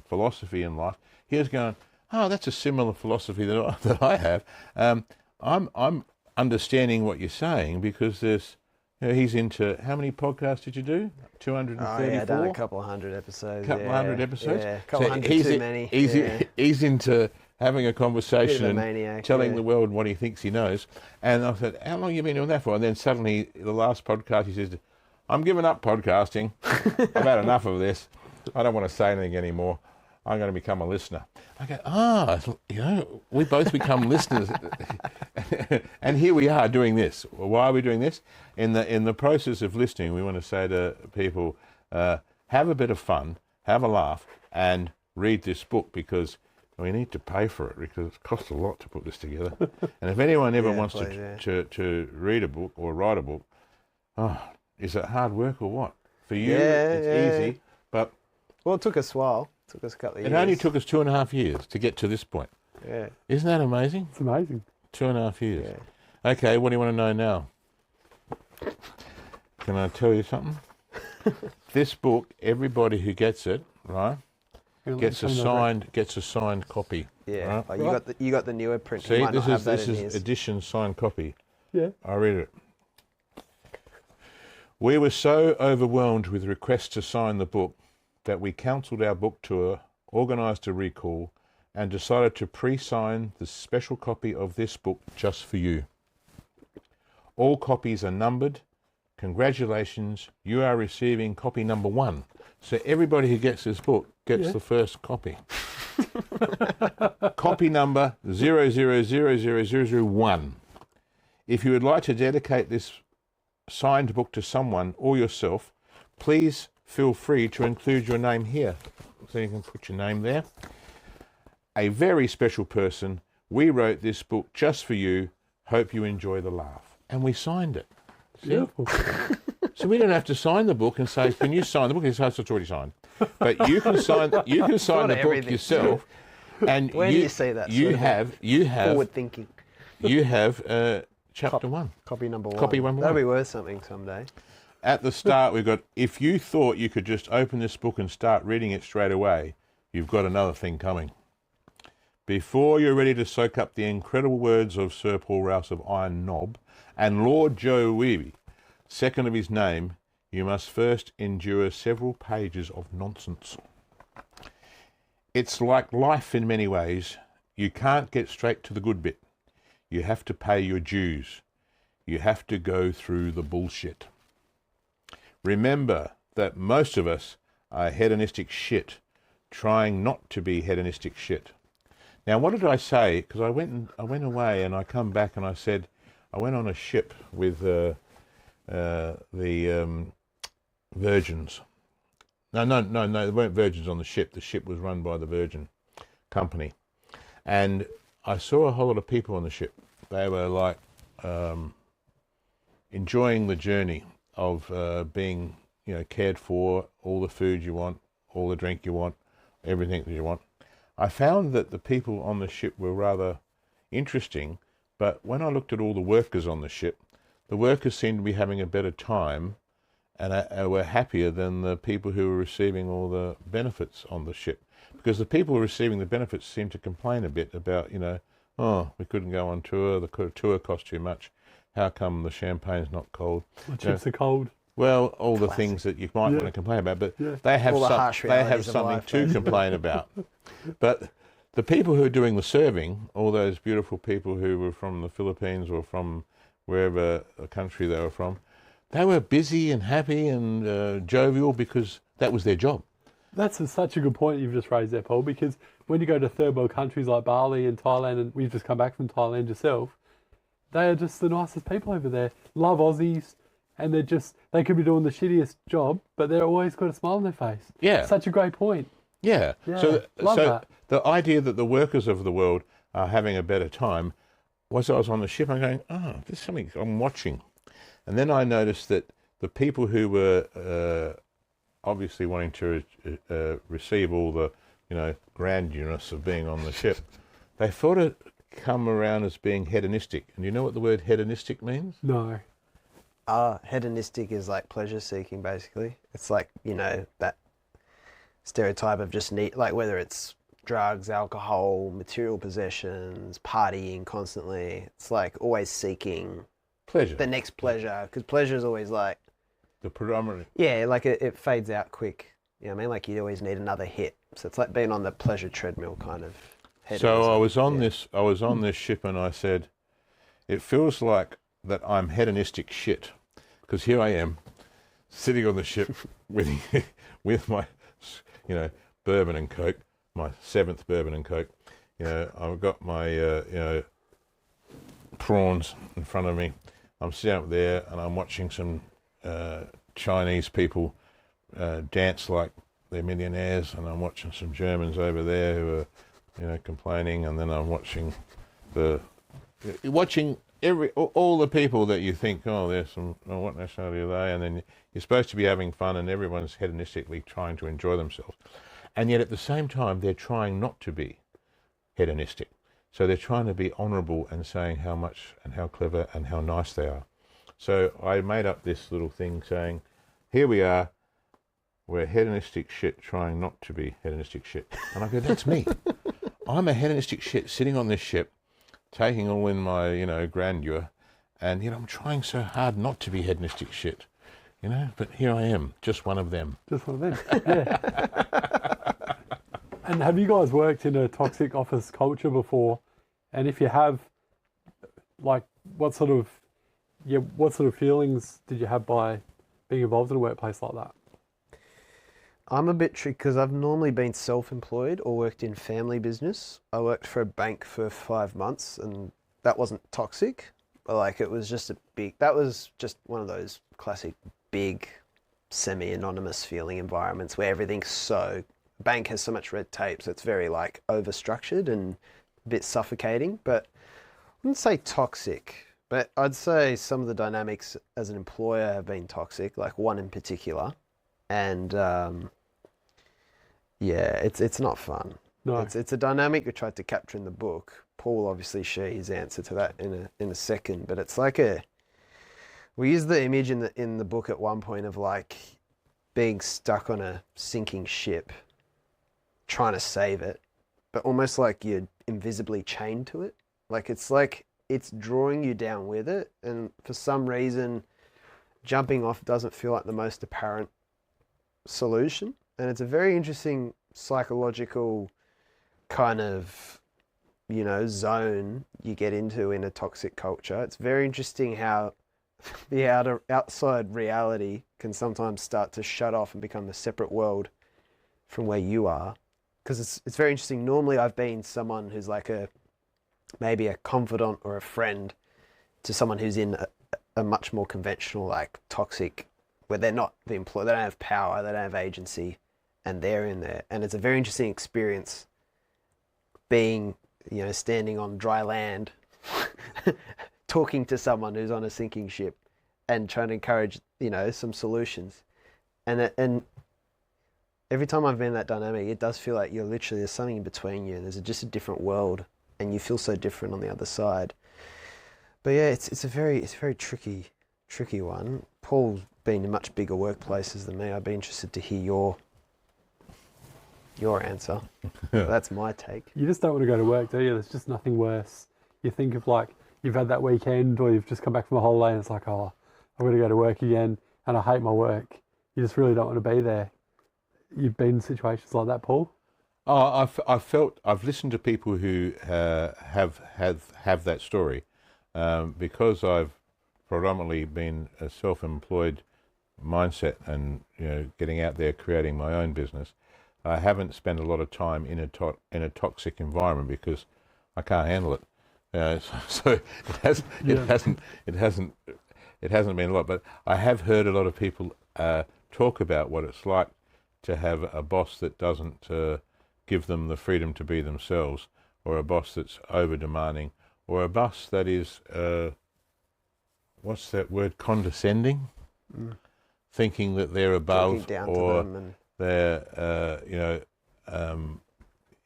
philosophy in life, he was going, that's a similar philosophy that I have. I'm understanding what you're saying, because there's, he's into, how many podcasts did you do? 234? Oh, yeah, I've done a couple of hundred episodes. Hundred episodes? Yeah, a couple hundred too many. He's into having a conversation and maniac, telling the world what he thinks he knows. And I said, how long have you been doing that for? And then suddenly, the last podcast, he says, I'm giving up podcasting. I've had enough of this. I don't want to say anything anymore. I'm going to become a listener. I go, we both become listeners. And here we are doing this. Well, why are we doing this? In the process of listening, we want to say to people, have a bit of fun, have a laugh, and read this book, because we need to pay for it, because it costs a lot to put this together. And if anyone ever wants to read a book or write a book, is it hard work or what? For you, it's easy, but... Well, it took us a while. It took us a couple of years. It only took us 2.5 years to get to this point. Yeah. Isn't that amazing? It's amazing. 2.5 years. Yeah. Okay, what do you want to know now? Can I tell you something? This book, everybody who gets it, right, gets a signed copy. Yeah. Right? Oh, you got the newer print. See, this is edition signed copy. Yeah. I read it. We were so overwhelmed with requests to sign the book that we cancelled our book tour, organised a recall, and decided to pre-sign the special copy of this book just for you. All copies are numbered. Congratulations, you are receiving copy number 1. So everybody who gets this book gets the first copy. Copy number 0000001. If you would like to dedicate this signed book to someone or yourself, please feel free to include your name here. So you can put your name there. A very special person. We wrote this book just for you. Hope you enjoy the laugh. And we signed it. Beautiful. So we don't have to sign the book and say, can you sign the book? It's already signed. But you can sign the book yourself. And where do you see that? You have forward thinking. You have chapter 1. Copy number 1. Copy number 1. That'll be worth something someday. At the start, we've got, if you thought you could just open this book and start reading it straight away, you've got another thing coming. Before you're ready to soak up the incredible words of Sir Paul Rowse of Iron Knob and Lord Joe Wehbe, second of his name, you must first endure several pages of nonsense. It's like life in many ways. You can't get straight to the good bit. You have to pay your dues. You have to go through the bullshit. Remember that most of us are hedonistic shit, trying not to be hedonistic shit. Now, what did I say? Because I went away and I come back and I said, I went on a ship with the Virgins. No, they weren't Virgins on the ship. The ship was run by the Virgin Company. And I saw a whole lot of people on the ship. They were like enjoying the journey of being, cared for, all the food you want, all the drink you want, everything that you want. I found that the people on the ship were rather interesting, but when I looked at all the workers on the ship, the workers seemed to be having a better time and were happier than the people who were receiving all the benefits on the ship. Because the people receiving the benefits seemed to complain a bit about, oh, we couldn't go on tour, the tour cost too much, how come the champagne's not cold? The chips are cold. Well, all the things that you might want to complain about, but they have something to complain about. But the people who are doing the serving, all those beautiful people who were from the Philippines or from wherever country they were from, they were busy and happy and jovial because that was their job. That's such a good point you've just raised there, Paul, because when you go to third world countries like Bali and Thailand, and we've just come back from Thailand yourself, they are just the nicest people over there. Love Aussies, and they could be doing the shittiest job, but they're always got a smile on their face. Yeah. Such a great point. Yeah. So that. The idea that the workers of the world are having a better time was I was on the ship, I'm going, oh, there's something I'm watching. And then I noticed that the people who were obviously wanting to receive all the, grandiousness of being on the ship, they thought it come around as being hedonistic. And you know what the word hedonistic means? No. Hedonistic is like pleasure seeking, basically. It's like, that stereotype of just like whether it's drugs, alcohol, material possessions, partying constantly. It's like always seeking pleasure. The next pleasure, because pleasure is always like the predominant. Yeah, like it fades out quick. You know what I mean? Like you always need another hit. So it's like being on the pleasure treadmill kind of. So I was on this ship and I said, it feels like that I'm hedonistic shit, because here I am sitting on the ship with my bourbon and coke, my 7th bourbon and coke. I've got my prawns in front of me. I'm sitting up there and I'm watching some Chinese people dance like they're millionaires, and I'm watching some Germans over there who are complaining, and then I'm watching all the people that you think, there's some, what nationality are they? And then you're supposed to be having fun, and everyone's hedonistically trying to enjoy themselves. And yet at the same time, they're trying not to be hedonistic. So they're trying to be honourable and saying how much and how clever and how nice they are. So I made up this little thing saying, here we are, we're hedonistic shit trying not to be hedonistic shit. And I go, that's me. I'm a hedonistic shit sitting on this ship, taking all in my, grandeur, and, I'm trying so hard not to be hedonistic shit, but here I am, just one of them. Just one of them, yeah. And have you guys worked in a toxic office culture before? And if you have, like, what sort of feelings did you have by being involved in a workplace like that? I'm a bit tricky because I've normally been self-employed or worked in family business. I worked for a bank for 5 months, and that wasn't toxic. Like, it was just that was just one of those classic big semi-anonymous feeling environments where bank has so much red tape, so it's very like over-structured and a bit suffocating. But I wouldn't say toxic, but I'd say some of the dynamics as an employer have been toxic, like one in particular. And it's not fun. No. It's a dynamic we tried to capture in the book. Paul will obviously share his answer to that in a second, but it's like we use the image in the book at one point of like being stuck on a sinking ship, trying to save it, but almost like you're invisibly chained to it. Like it's drawing you down with it, and for some reason, jumping off doesn't feel like the most apparent solution. And it's a very interesting psychological kind of zone you get into in a toxic culture. It's very interesting how the outside reality can sometimes start to shut off and become a separate world from where you are, because it's very interesting. Normally I've been someone who's like maybe a confidant or a friend to someone who's in a much more conventional, like toxic, where they're not the employee, they don't have power, they don't have agency, and they're in there. And it's a very interesting experience being, you know, standing on dry land, talking to someone who's on a sinking ship and trying to encourage, you know, some solutions. And every time I've been in that dynamic, it does feel like there's something in between you. There's just a different world, and you feel so different on the other side. But yeah, it's a very tricky one. Paul's been in much bigger workplaces than me. I'd be interested to hear your answer. That's my take. You just don't want to go to work, do you? There's just nothing worse. You think of like you've had that weekend, or you've just come back from a holiday, and it's like, oh, I'm going to go to work again, and I hate my work. You just really don't want to be there. You've been in situations like that, Paul? Oh, I've listened to people who have that story, because I've predominantly been a self-employed mindset and, you know, getting out there creating my own business. I haven't spent a lot of time in a toxic environment because I can't handle it. So it hasn't been a lot. But I have heard a lot of people talk about what it's like to have a boss that doesn't give them the freedom to be themselves, or a boss that's over demanding, or a boss that is what's that word, condescending, thinking that they're above, or they're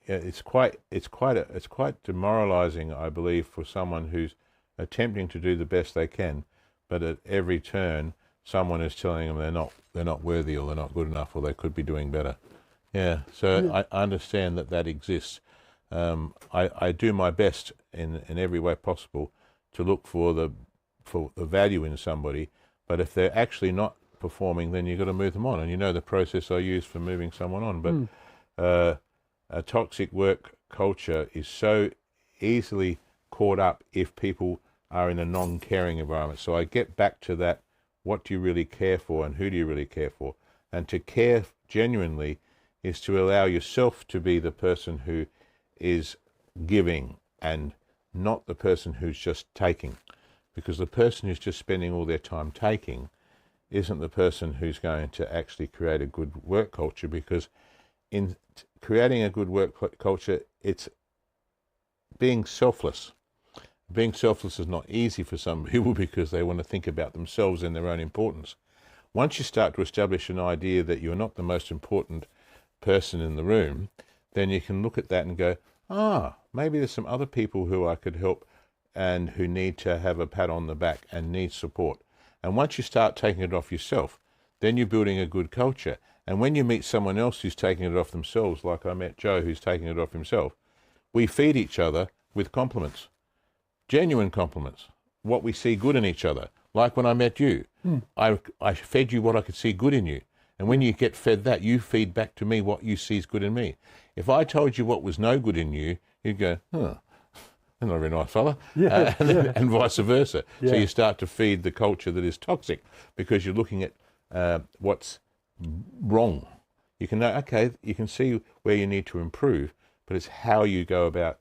it's quite demoralizing, I believe, for someone who's attempting to do the best they can, but at every turn someone is telling them they're not worthy, or they're not good enough, or they could be doing better. I understand that exists. I do my best in every way possible to look for the value in somebody, but if they're actually not performing, then you've got to move them on. And you know the process I use for moving someone on. But a toxic work culture is so easily caught up if people are in a non-caring environment. So I get back to that: what do you really care for, and who do you really care for? And to care genuinely is to allow yourself to be the person who is giving, and not the person who's just taking. Because the person who's just spending all their time taking isn't the person who's going to actually create a good work culture, because in creating a good work culture, it's being selfless. Being selfless is not easy for some people because they want to think about themselves and their own importance. Once you start to establish an idea that you're not the most important person in the room, then you can look at that and go, maybe there's some other people who I could help and who need to have a pat on the back and need support. And once you start taking it off yourself, then you're building a good culture. And when you meet someone else who's taking it off themselves, like I met Joe who's taking it off himself, we feed each other with compliments, genuine compliments, what we see good in each other. Like when I met you, I fed you what I could see good in you. And when you get fed that, you feed back to me what you see is good in me. If I told you what was no good in you, you'd go, that's not a very nice fella, and vice versa. Yeah. So you start to feed the culture that is toxic because you're looking at what's wrong. You can know, okay, you can see where you need to improve, but it's how you go about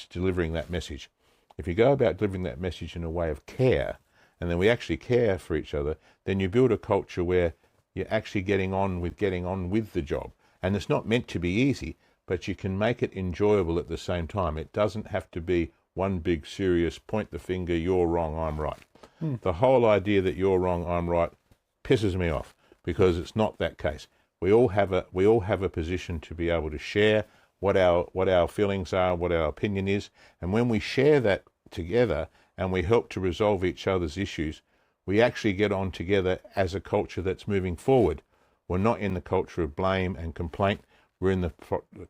delivering that message. If you go about delivering that message in a way of care, and then we actually care for each other, then you build a culture where you're actually getting on with the job. And it's not meant to be easy, but you can make it enjoyable at the same time. It doesn't have to be one big serious point the finger, you're wrong, I'm right. The whole idea that you're wrong, I'm right pisses me off, because it's not that case. We all have a position to be able to share what our feelings are, what our opinion is, and when we share that together and we help to resolve each other's issues, we actually get on together as a culture that's moving forward. We're not in the culture of blame and complaint. We're in the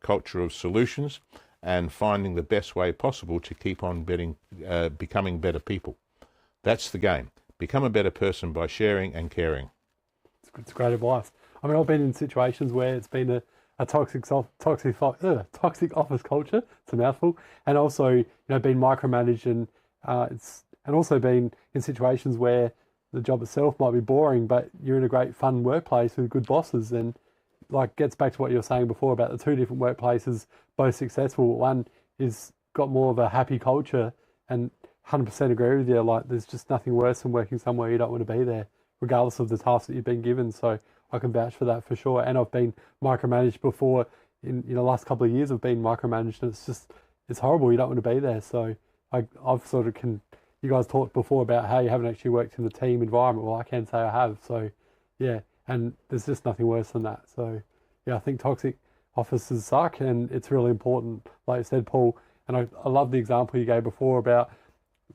culture of solutions and finding the best way possible to keep on becoming better people. That's the game. Become a better person by sharing and caring. It's great advice. I mean, I've been in situations where it's been a toxic office culture. It's a mouthful, and also been micromanaged, and also been in situations where the job itself might be boring, but you're in a great fun workplace with good bosses, and like gets back to what you were saying before about the two different workplaces, both successful. One is got more of a happy culture and 100% agree with you. Like, there's just nothing worse than working somewhere you don't want to be there, regardless of the task that you've been given. So I can vouch for that for sure. And I've been micromanaged before. In the last couple of years, I've been micromanaged, and it's horrible. You don't want to be there. So I've sort of you guys talked before about how you haven't actually worked in the team environment. Well, I can say I have. So yeah, and there's just nothing worse than that. So yeah, I think toxic offices suck, and it's really important, like you said, Paul. And I love the example you gave before about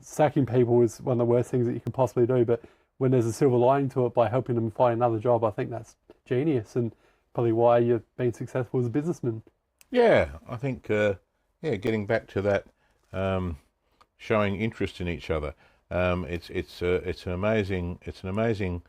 sacking people is one of the worst things that you can possibly do. But when there's a silver lining to it by helping them find another job, I think that's genius, and probably why you've been successful as a businessman. Yeah, I think getting back to that, showing interest in each other. It's an amazing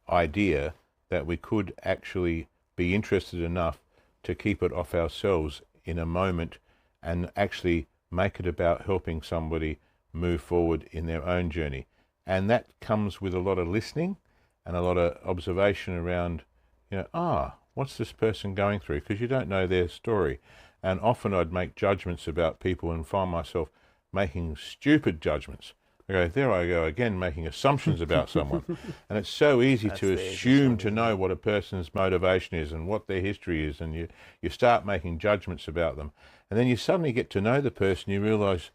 idea that we could actually be interested enough to keep it off ourselves in a moment and actually make it about helping somebody move forward in their own journey. And that comes with a lot of listening and a lot of observation around, what's this person going through? Because you don't know their story. And often I'd make judgments about people and find myself making stupid judgments. I go, there I go again, making assumptions about someone. And it's so easy to assume to know what a person's motivation is and what their history is, and you start making judgments about them. And then you suddenly get to know the person, you realise,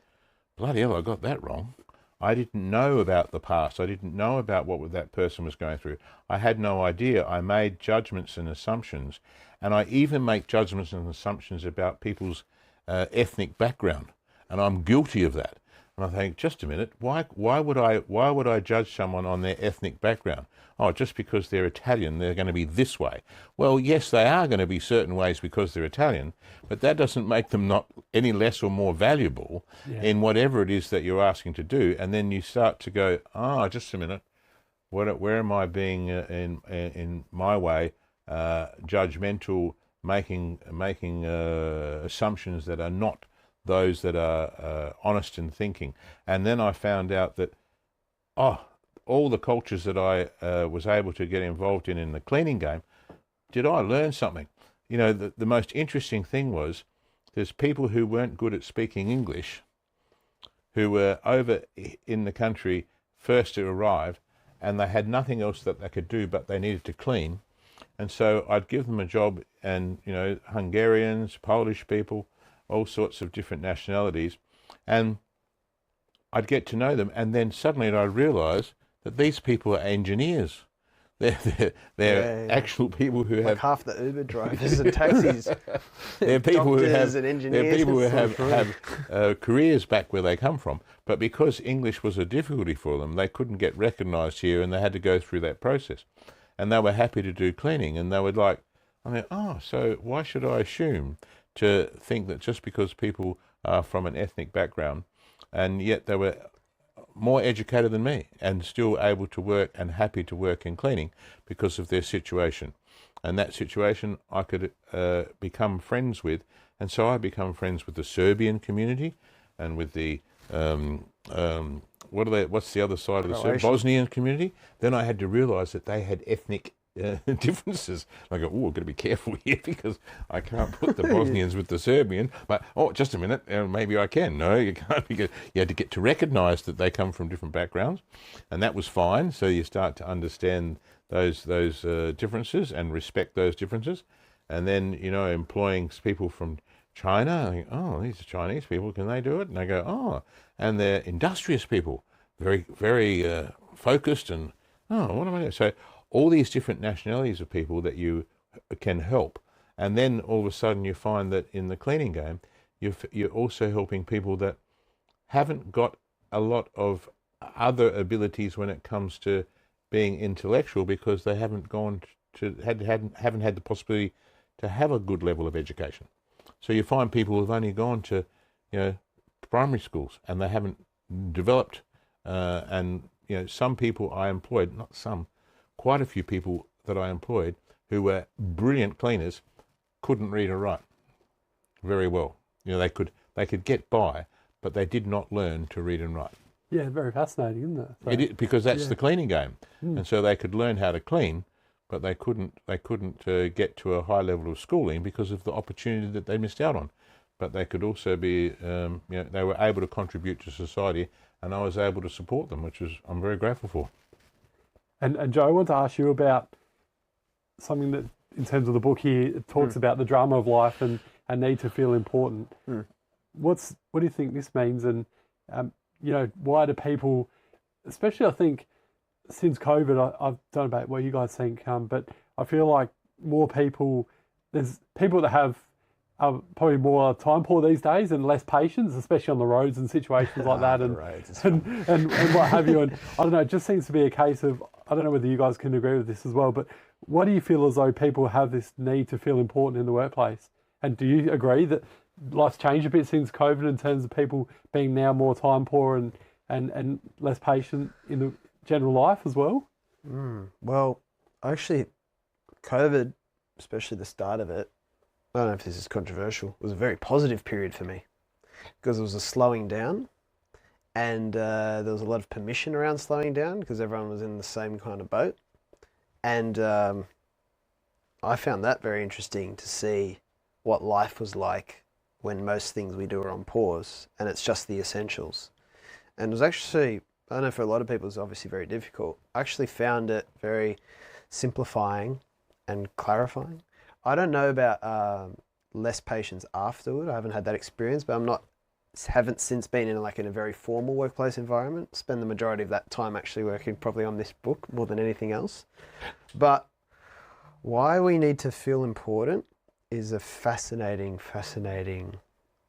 bloody hell, I got that wrong. I didn't know about the past. I didn't know about what that person was going through. I had no idea. I made judgments and assumptions. And I even make judgments and assumptions about people's ethnic background. And I'm guilty of that. And I think, just a minute, why would I judge someone on their ethnic background? Oh, just because they're Italian, they're going to be this way. Well, yes, they are going to be certain ways because they're Italian, but that doesn't make them not any less or more valuable in whatever it is that you're asking to do. And then you start to go, just a minute, where am I being in my way judgmental, making assumptions that are not those that are honest in thinking. And then I found out that, all the cultures that I was able to get involved in the cleaning game, did I learn something? The most interesting thing was there's people who weren't good at speaking English, who were over in the country first to arrive, and they had nothing else that they could do, but they needed to clean. And so I'd give them a job, and, Hungarians, Polish people, all sorts of different nationalities, and I'd get to know them, and then suddenly I'd realise that these people are engineers. They're actual people who have half the Uber drivers and taxis. They're people who have and engineers. They're people who have careers back where they come from, but because English was a difficulty for them, they couldn't get recognised here, and they had to go through that process. And they were happy to do cleaning, and they would so why should I assume to think that just because people are from an ethnic background, and yet they were more educated than me and still able to work and happy to work in cleaning because of their situation. And that situation I could become friends with. And so I become friends with the Serbian community and with the, what's the other side of the Bosnian community. Then I had to realise that they had ethnic differences. I go, I've got to be careful here because I can't put the Bosnians with the Serbian. But, just a minute, maybe I can. No, you can't. Because you had to get to recognise that they come from different backgrounds, and that was fine. So you start to understand those differences and respect those differences. And then, employing people from China, I think, these are Chinese people, can they do it? And I go, and they're industrious people, very, very focused, and, what am I doing? So all these different nationalities of people that you can help. And then all of a sudden you find that in the cleaning game, you're also helping people that haven't got a lot of other abilities when it comes to being intellectual, because they haven't haven't had the possibility to have a good level of education. So you find people who've only gone to, primary schools, and they haven't developed, some people I employed, not some, quite a few people that I employed who were brilliant cleaners couldn't read or write very well. They could get by, but they did not learn to read and write. Yeah, very fascinating, isn't it? So, it is, because that's the cleaning game. And so they could learn how to clean, but they couldn't get to a high level of schooling because of the opportunity that they missed out on. but they could also be, they were able to contribute to society, and I was able to support them, which I'm very grateful for. And Joe, I want to ask you about something that, in terms of the book here, it talks about the drama of life and a need to feel important. What do you think this means? And, why do people, especially I think since COVID, I don't know about what you guys think, but I feel like more people, there's people that have probably more time poor these days and less patience, especially on the roads and situations like that, and what have you. And I don't know, it just seems to be a case of, I don't know whether you guys can agree with this as well, but what do you feel as though people have this need to feel important in the workplace? And do you agree that life's changed a bit since COVID in terms of people being now more time poor and less patient in the general life as well? Well, actually, COVID, especially the start of it, I don't know if this is controversial, was a very positive period for me because it was a slowing down, and there was a lot of permission around slowing down because everyone was in the same kind of boat. And I found that very interesting to see what life was like when most things we do are on pause and it's just the essentials. And it was actually, I don't know, for a lot of people, it's obviously very difficult. I actually found it very simplifying and clarifying. I don't know about less patience afterward. I haven't had that experience, but haven't since been in a very formal workplace environment. Spend the majority of that time actually working probably on this book more than anything else. But why we need to feel important is a fascinating,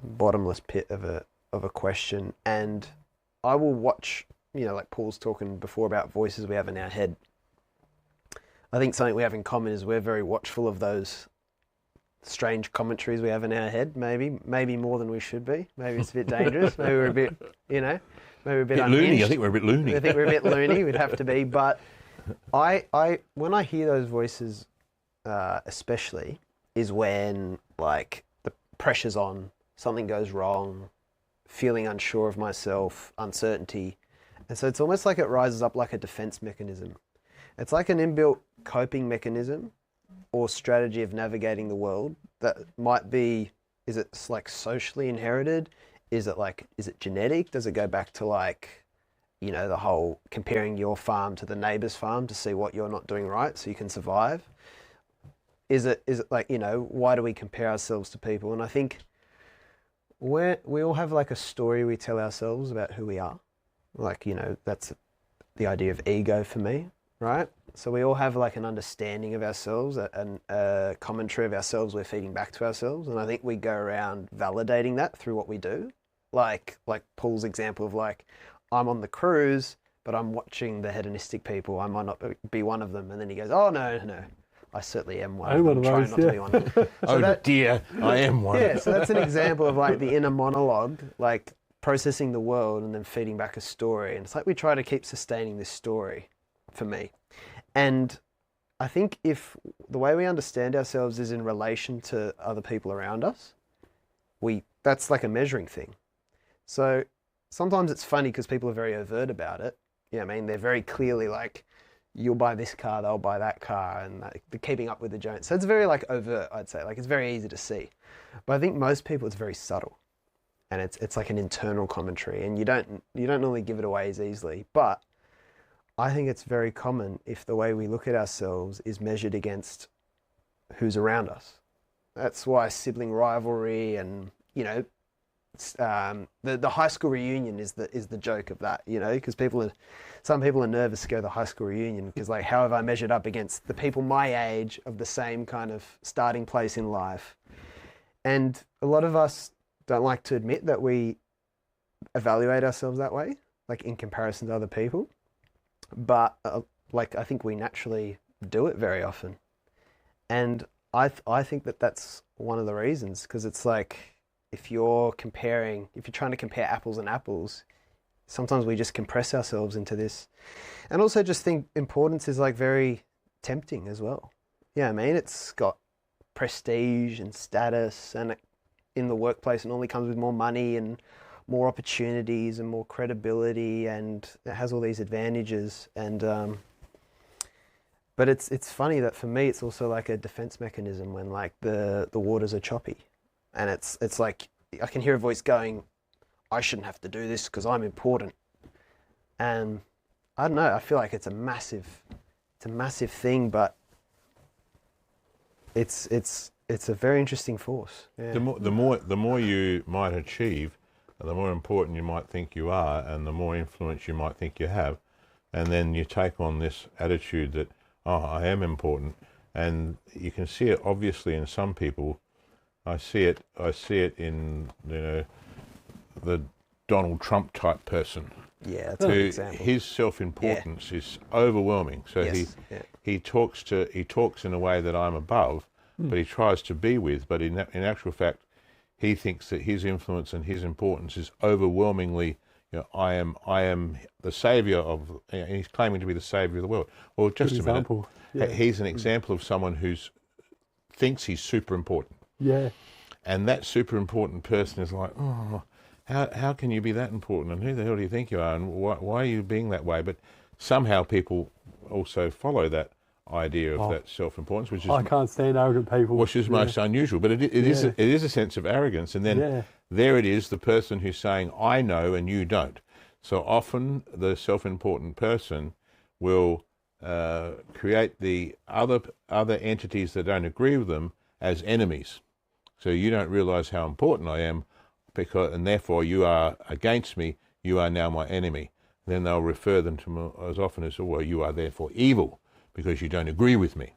bottomless pit of a question. And I will watch, like Paul's talking before about voices we have in our head. I think something we have in common is we're very watchful of those strange commentaries we have in our head, maybe more than we should be. Maybe it's a bit dangerous. Maybe we're a bit, maybe we're a bit loony. I think we're a bit loony. I think we're a bit loony. We'd have to be. But when I hear those voices, especially, is when the pressure's on, something goes wrong, feeling unsure of myself, uncertainty. And so it's almost like it rises up like a defense mechanism. It's like an inbuilt coping mechanism or strategy of navigating the world that might be, is it socially inherited? Is it genetic? Does it go back to the whole comparing your farm to the neighbor's farm to see what you're not doing right so you can survive? Is it why do we compare ourselves to people? And I think we all have a story we tell ourselves about who we are. That's the idea of ego for me, right? So we all have an understanding of ourselves and a commentary of ourselves we're feeding back to ourselves. And I think we go around validating that through what we do. Like Paul's example of I'm on the cruise, but I'm watching the hedonistic people. I might not be one of them. And then he goes, oh, no, I certainly am one. I'm trying not to be one. So dear, I am one. Yeah, so that's an example of the inner monologue, processing the world and then feeding back a story. And it's we try to keep sustaining this story for me. And I think if the way we understand ourselves is in relation to other people around us, that's a measuring thing. So sometimes it's funny because people are very overt about it. They're very clearly you'll buy this car, they'll buy that car, and they're keeping up with the Jones. So it's very overt, I'd say. It's very easy to see. But I think most people, it's very subtle. And it's an internal commentary, and you don't normally give it away as easily. But I think it's very common if the way we look at ourselves is measured against who's around us. That's why sibling rivalry and, the high school reunion is the joke of that, because some people are nervous to go to the high school reunion because how have I measured up against the people my age of the same kind of starting place in life? And a lot of us don't like to admit that we evaluate ourselves that way, in comparison to other people. But I think we naturally do it very often. And I think that's one of the reasons, because it's if you're trying to compare apples and apples, sometimes we just compress ourselves into this. And also just think importance is very tempting as well. It's got prestige and status, and in the workplace it normally comes with more money and more opportunities and more credibility, and it has all these advantages. And but it's funny that for me it's also a defense mechanism when the waters are choppy, and it's I can hear a voice going, I shouldn't have to do this because I'm important. And I don't know, I feel like it's a massive thing, but it's a very interesting force. Yeah. The more you might achieve, the more important you might think you are, and the more influence you might think you have, and then you take on this attitude that, oh, I am important, and you can see it obviously in some people. I see it in, you know, the Donald Trump type person. Yeah, that's a good example. His self-importance is overwhelming. So he talks in a way that I'm above, but he tries to be with. But in actual fact, he thinks that his influence and his importance is overwhelmingly. You know, I am the savior of. You know, he's claiming to be the savior of the world. Well, just a minute. Yeah. He's an example of someone who thinks he's super important. Yeah. And that super important person is like, oh, how can you be that important? And who the hell do you think you are? And why are you being that way? But somehow people also follow that idea of that self-importance, which is I can't stand arrogant people. Which is most unusual. But it is a sense of arrogance. And then there it is, the person who's saying, I know and you don't. So often the self-important person will create the other entities that don't agree with them as enemies. So you don't realize how important I am, and therefore you are against me, you are now my enemy. Then they'll refer them to me as often as, well, you are therefore evil because you don't agree with me.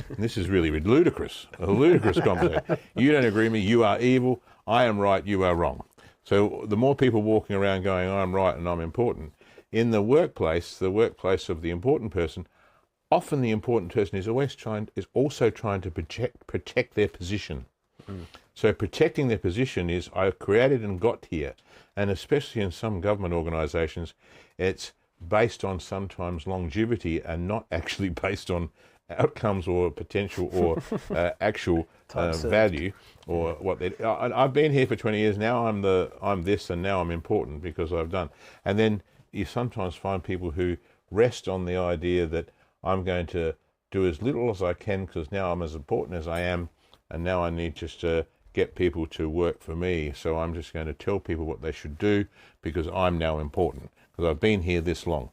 And this is really ludicrous, a ludicrous concept. You don't agree with me, you are evil, I am right, you are wrong. So the more people walking around going, I'm right and I'm important, in the workplace of the important person, often the important person is also trying to protect their position. So protecting their position is, I've created and got here. And especially in some government organisations, it's based on sometimes longevity and not actually based on outcomes or potential or actual value or what they. I've been here for 20 years now. I'm this, and now I'm important because I've done. And then you sometimes find people who rest on the idea that I'm going to do as little as I can because now I'm as important as I am. And now I need just to get people to work for me. So I'm just going to tell people what they should do because I'm now important, because I've been here this long.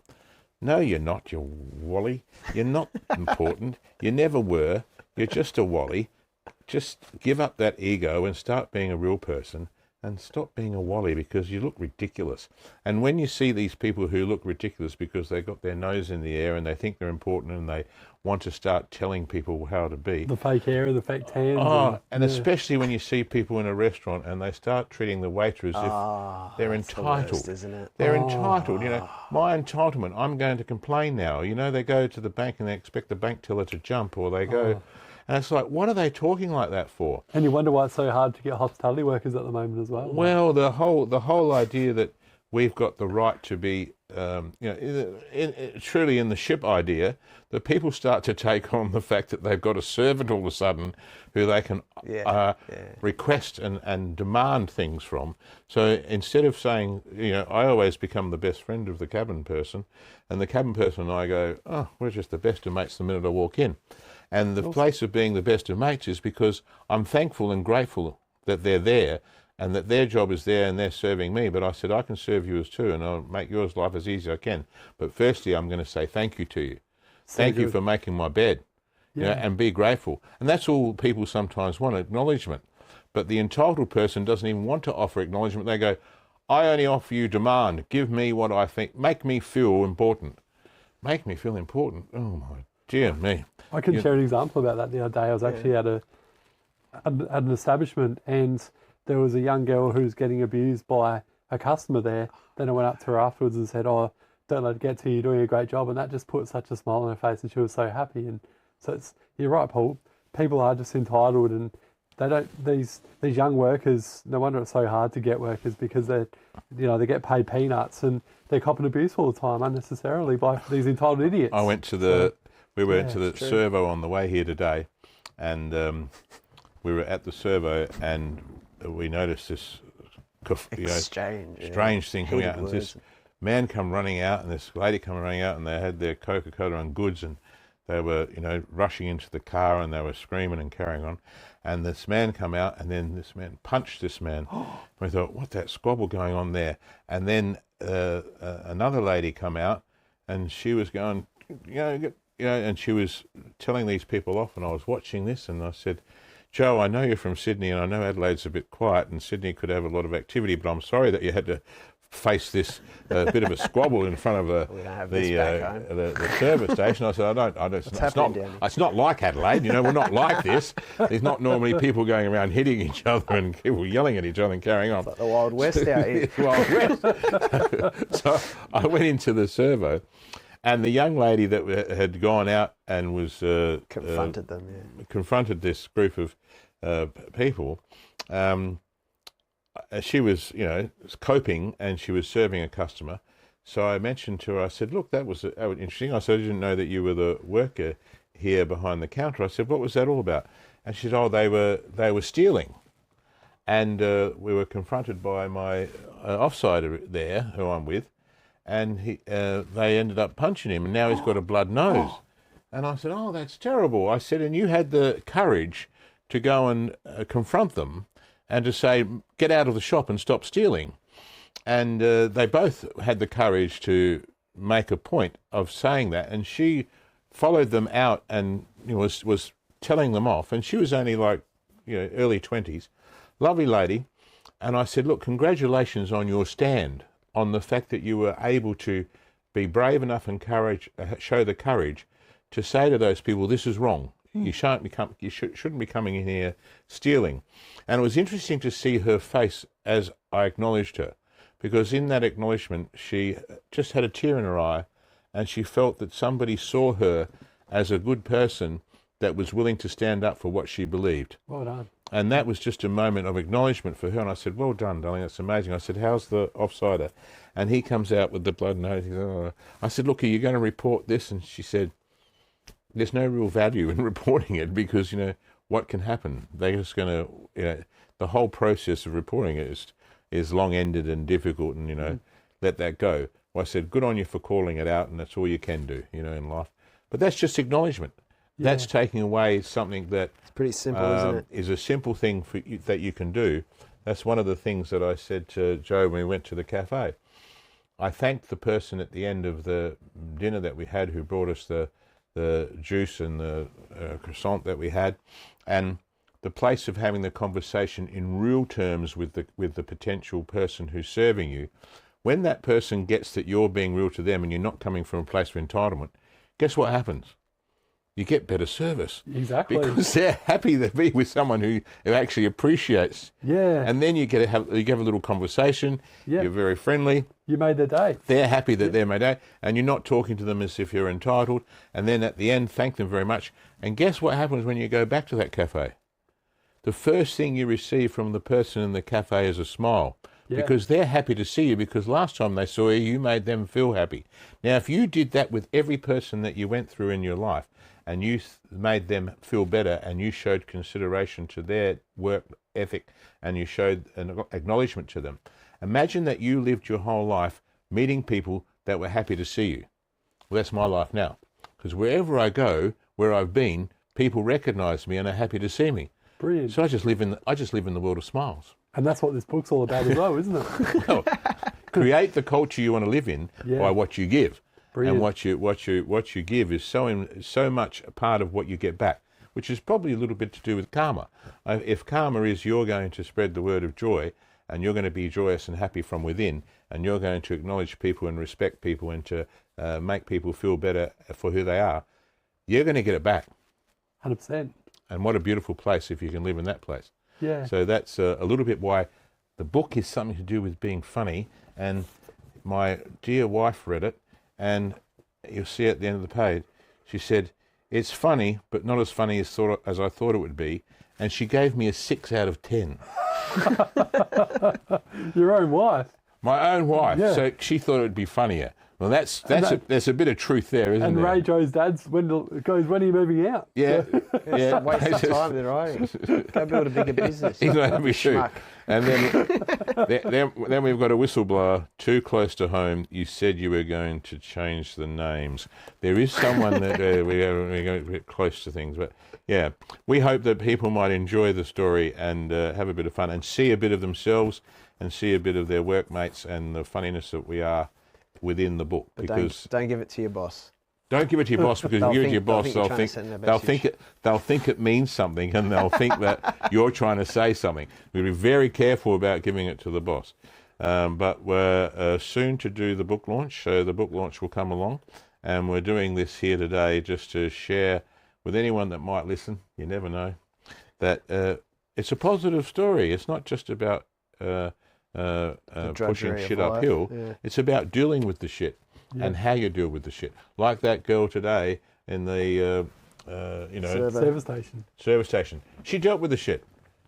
No, you're not, you wally. You're not important. You never were. You're just a wally. Just give up that ego and start being a real person and stop being a wally, because you look ridiculous. And when you see these people who look ridiculous because they got their nose in the air and they think they're important and they want to start telling people how to be. The fake hair, the fake tans. And especially when you see people in a restaurant and they start treating the waiter as if they're entitled. Worst, isn't it? They're entitled. You know, my entitlement, I'm going to complain now. You know, they go to the bank and they expect the bank teller to jump, or they go... And it's like, what are they talking like that for? And you wonder why it's so hard to get hospitality workers at the moment as well. Well, the whole idea that we've got the right to be, truly in the ship idea, that people start to take on the fact that they've got a servant all of a sudden who they can request and demand things from. So instead of saying, you know, I always become the best friend of the cabin person, and the cabin person and I go, oh, we're just the best of mates the minute I walk in. And the place of being the best of mates is because I'm thankful and grateful that they're there and that their job is there and they're serving me. But I said, I can serve you as too, and I'll make your life as easy as I can. But firstly, I'm going to say thank you to you. Thank you for making my bed, you know, and be grateful. And that's all people sometimes want, acknowledgement. But the entitled person doesn't even want to offer acknowledgement. They go, I only offer you demand. Give me what I think. Make me feel important. Make me feel important. Oh, my dear me. I can share an example about that the other day. I was actually at an establishment, and there was a young girl who was getting abused by a customer there. Then I went up to her afterwards and said, oh, don't let it get to you, you're doing a great job. And that just put such a smile on her face, and she was so happy. And so you're right, Paul. People are just entitled, and they don't, these young workers, no wonder it's so hard to get workers, because they get paid peanuts and they're copping abuse all the time unnecessarily by these entitled idiots. I went to we went to the servo on the way here today, and we were at the servo, and we noticed this strange thing coming out. And this man come running out, and this lady come running out, and they had their Coca-Cola and goods, and they were, rushing into the car and they were screaming and carrying on. And this man come out, and then this man punched this man. We thought, what's that squabble going on there? And then another lady come out, and she was going, and she was telling these people off, and I was watching this, and I said, Joe, I know you're from Sydney, and I know Adelaide's a bit quiet, and Sydney could have a lot of activity, but I'm sorry that you had to face this bit of a squabble in front of the service station. I said, I don't. It's not like Adelaide. We're not like this. There's not normally people going around hitting each other and people yelling at each other and carrying on. It's like the Wild West out here. Wild West. So I went into the servo, and the young lady that had gone out and was confronted this group of people. She was, coping, and she was serving a customer. So I mentioned to her, I said, look, that was interesting. I said, I didn't know that you were the worker here behind the counter. I said, what was that all about? And she said, oh, they were stealing. And we were confronted by my offsider there, who I'm with, and they ended up punching him, and now he's got a blood nose. And I said, oh, that's terrible. I said, and you had the courage to go and confront them and to say, get out of the shop and stop stealing. And they both had the courage to make a point of saying that. And she followed them out and was telling them off. And she was only like, early 20s. Lovely lady. And I said, look, congratulations on your stand, on the fact that you were able to be brave enough and show the courage to say to those people, this is wrong. You shouldn't be coming in here stealing. And it was interesting to see her face as I acknowledged her, because in that acknowledgement, she just had a tear in her eye, and she felt that somebody saw her as a good person that was willing to stand up for what she believed. Well done. And that was just a moment of acknowledgement for her. And I said, well done, darling, that's amazing. I said, how's the offsider? And he comes out with the blood nose. He said, oh. I said, look, are you going to report this? And she said, there's no real value in reporting it, because, what can happen? They're just going to, the whole process of reporting it is long-ended and difficult, and, let that go. Well, I said, good on you for calling it out, and that's all you can do, in life. But that's just acknowledgement. Yeah. That's taking away something that... It's pretty simple, isn't it? Is a simple thing that you can do. That's one of the things that I said to Joe when we went to the cafe. I thanked the person at the end of the dinner that we had who brought us the juice and the croissant that we had, and the place of having the conversation in real terms with the potential person who's serving you. When that person gets that you're being real to them and you're not coming from a place of entitlement, guess what happens? You get better service. Exactly. Because they're happy to be with someone who actually appreciates. Yeah. And then you have a little conversation. Yeah. You're very friendly. You made their day. They're happy that they're made day. And you're not talking to them as if you're entitled. And then at the end, thank them very much. And guess what happens when you go back to that cafe? The first thing you receive from the person in the cafe is a smile. Yeah. Because they're happy to see you, because last time they saw you, you made them feel happy. Now, if you did that with every person that you went through in your life, and you made them feel better, and you showed consideration to their work ethic, and you showed an acknowledgement to them. Imagine that you lived your whole life meeting people that were happy to see you. Well, that's my life now. Because wherever I go, where I've been, people recognise me and are happy to see me. Brilliant. So I just live in the world of smiles. And that's what this book's all about as well, isn't it? Well, create the culture you want to live in by what you give. Brilliant. And what you give is so much a part of what you get back, which is probably a little bit to do with karma. If karma is you're going to spread the word of joy, and you're going to be joyous and happy from within, and you're going to acknowledge people and respect people and to make people feel better for who they are, you're going to get it back. 100%. And what a beautiful place if you can live in that place. Yeah. So that's a little bit why the book is something to do with being funny. And my dear wife read it, and you'll see at the end of the page, she said, it's funny, but not as funny as I thought it would be. And she gave me a 6 out of 10. Your own wife? My own wife. Yeah. So she thought it would be funnier. Well, there's a bit of truth there, isn't there? And Ray Joe's dad's when are you moving out? Yeah. Stop wasting time there, right? Go build a bigger business. He's not having to. And then we've got a whistleblower too close to home. You said you were going to change the names. There is someone that we're going to get close to things, but yeah, we hope that people might enjoy the story and have a bit of fun and see a bit of themselves and see a bit of their workmates and the funniness that we are within the book. But because don't give it to your boss. don't give it to your boss, because if you give it to your boss, they'll think it means something, and they'll think that you're trying to say something. We'll be very careful about giving it to the boss. But we're soon to do the book launch, so the book launch will come along, and we're doing this here today just to share with anyone that might listen. You never know that it's a positive story. It's not just about pushing shit uphill. Yeah. It's about dealing with the shit. Yeah. And how you deal with the shit. Like that girl today in the, service station. She dealt with the shit.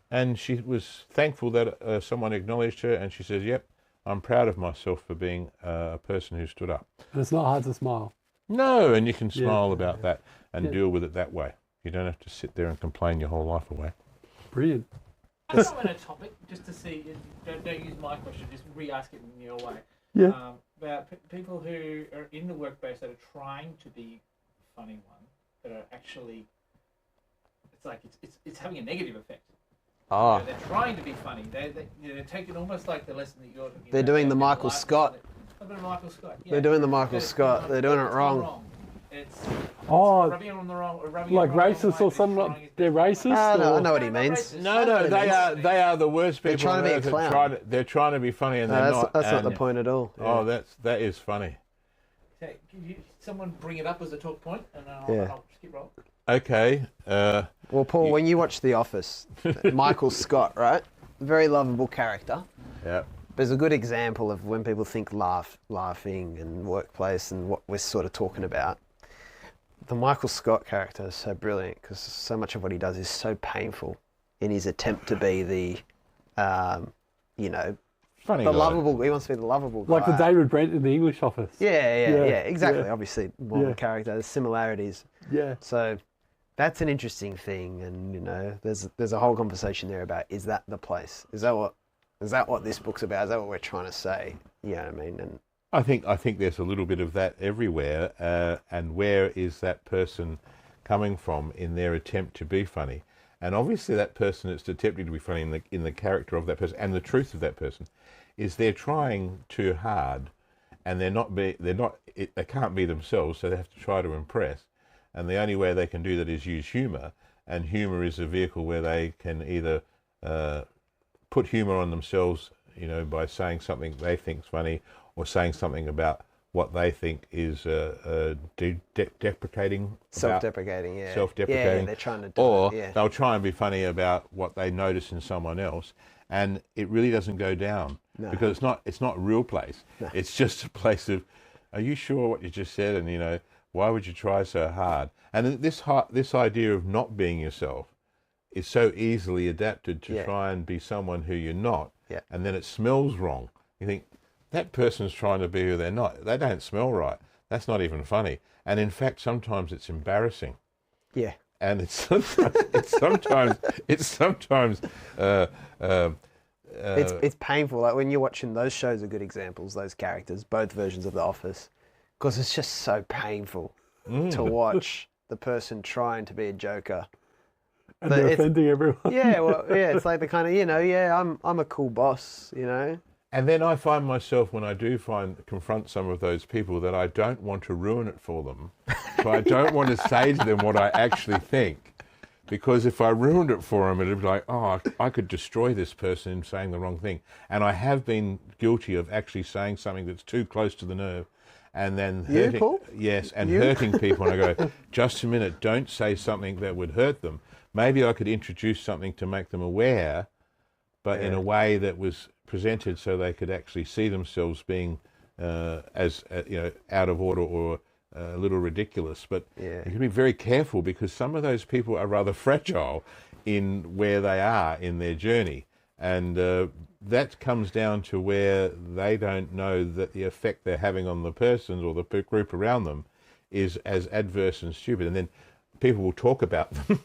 And she was thankful that someone acknowledged her, and she says, yep, I'm proud of myself for being a person who stood up. And it's not hard to smile. No, and you can smile about that and deal with it that way. You don't have to sit there and complain your whole life away. Brilliant. I'll go on a topic just to see, don't use my question, just re-ask it in your way. Yeah. About people who are in the workplace that are trying to be funny one, that are actually, it's like it's having a negative effect. Oh. They're trying to be funny. They're taking almost like the lesson that you're. They're doing the Michael Scott. A bit of Michael Scott. Yeah. They're doing the Michael Scott. They're doing it wrong. It's Oh, rubbing it on the wrong, or rubbing like it on the racist wrong or something. way, Like they're racist. I know what he means. No, they are the worst people. They're trying to be a clown. They're trying to be funny, and they're not. That's not the point at all. Oh, that is funny. Okay, can someone bring it up as a talk point, and I'll skip roll. Okay. Well, Paul, when you watch The Office, Michael Scott, right? Very lovable character. Yeah. There's a good example of when people think laughing and workplace and what we're sort of talking about. The Michael Scott character is so brilliant because so much of what he does is so painful in his attempt to be the, Funny the guy. lovable. He wants to be the lovable guy. Like the David Brent in The English Office. Yeah, exactly. Yeah. Obviously, more of a character. There's similarities. Yeah. So that's an interesting thing, and there's a whole conversation there about, is that the place? Is that what this book's about? Is that what we're trying to say? You know what I mean? And I think there's a little bit of that everywhere, and where is that person coming from in their attempt to be funny? And obviously, that person that's attempting to be funny in the character of that person and the truth of that person is they're trying too hard, and they can't be themselves, so they have to try to impress. And the only way they can do that is use humour, and humour is a vehicle where they can either put humour on themselves, by saying something they think's funny, or saying something about what they think is deprecating. self-deprecating, yeah. Self-deprecating. Yeah, they're trying to do or it, yeah. they'll try and be funny about what they notice in someone else, and it really doesn't go down because it's not a real place. No. It's just a place of, are you sure what you just said? And why would you try so hard? And this idea of not being yourself is so easily adapted to try and be someone who you're not, and then it smells wrong. You think, that person's trying to be who they're not. They don't smell right. That's not even funny. And in fact, sometimes it's embarrassing. Yeah. And it's sometimes it's painful. Like when you're watching those shows are good examples, those characters, both versions of The Office, because it's just so painful to watch the person trying to be a joker. And they're offending everyone. It's like the kind of, I'm a cool boss, And then I find myself, when I do confront some of those people, that I don't want to ruin it for them. So I don't want to say to them what I actually think. Because if I ruined it for them, it would be like, oh, I could destroy this person in saying the wrong thing. And I have been guilty of actually saying something that's too close to the nerve, and then hurting, Paul? yes, and hurting people. And I go, just a minute, don't say something that would hurt them. Maybe I could introduce something to make them aware, but in a way that was presented so they could actually see themselves being as out of order or a little ridiculous. But you can be very careful, because some of those people are rather fragile in where they are in their journey, and that comes down to where they don't know that the effect they're having on the persons or the group around them is as adverse and stupid, and then people will talk about them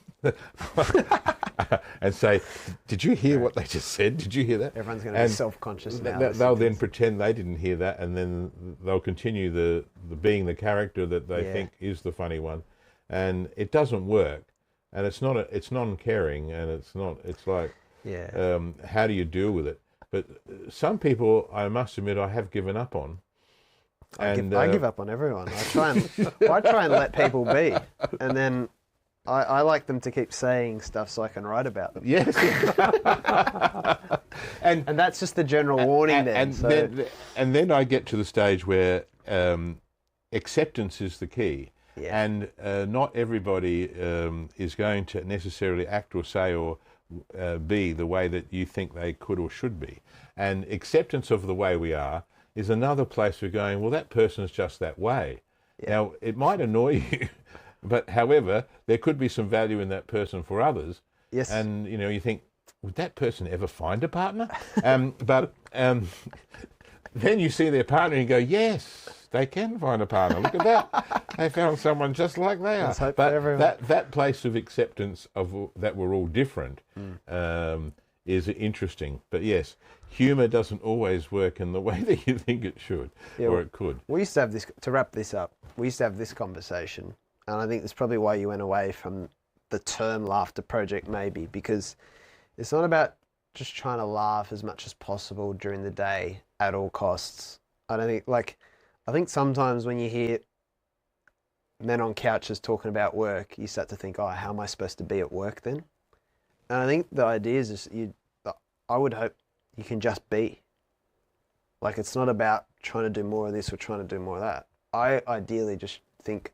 and say, "Did you hear what they just said? Did you hear that?" Everyone's going to be self-conscious now. They'll then pretend they didn't hear that, and then they'll continue the being the character that they think is the funny one, and it doesn't work, and it's non-caring, and it's like, how do you deal with it? But some people, I must admit, I have given up on. I give up on everyone. I try and let people be, and then I like them to keep saying stuff so I can write about them. Yes, and that's just the general warning. And then I get to the stage where acceptance is the key, and not everybody is going to necessarily act or say or be the way that you think they could or should be, and acceptance of the way we are is another place we're going, well, that person's just that way. Yeah. Now, it might annoy you, but however, there could be some value in that person for others. Yes. And, you think, would that person ever find a partner? But then you see their partner and go, yes, they can find a partner. Look at that. They found someone just like they are. Let's hope for everyone. That place of acceptance of that we're all different is interesting. But yes, humour doesn't always work in the way that you think it should, or it could. We used to have this, to wrap this up, we used to have this conversation, and I think that's probably why you went away from the term laughter project, maybe, because it's not about just trying to laugh as much as possible during the day at all costs. I think sometimes when you hear men on couches talking about work, you start to think, oh, how am I supposed to be at work then? And I think the idea is just I would hope you can just be. Like, it's not about trying to do more of this or trying to do more of that. I ideally just think,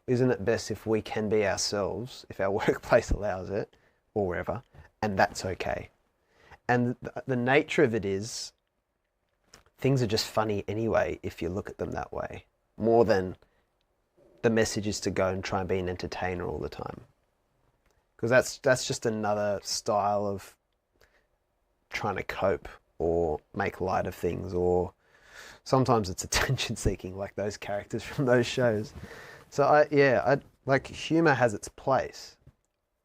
isn't it best if we can be ourselves, if our workplace allows it, or wherever, and that's okay. And the nature of it is, things are just funny anyway if you look at them that way, more than the message is to go and try and be an entertainer all the time. Because that's just another style of trying to cope or make light of things, or sometimes it's attention seeking, like those characters from those shows. So I like, humour has its place,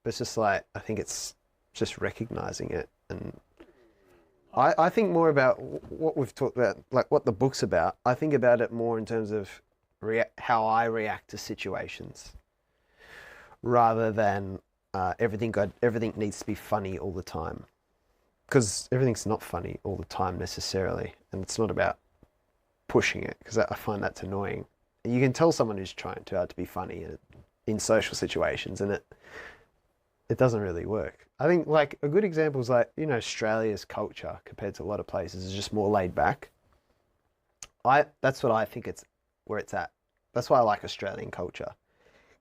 but it's just like, I think it's just recognizing it. And I think more about what we've talked about, like what the book's about. I think about it more in terms of how I react to situations, rather than everything needs to be funny all the time. Because everything's not funny all the time necessarily, and it's not about pushing it, because I find that's annoying. You can tell someone who's trying too hard to be funny in social situations, and it doesn't really work. I think, like, a good example is, like, Australia's culture compared to a lot of places is just more laid back. That's what I think it's where it's at. That's why I like Australian culture,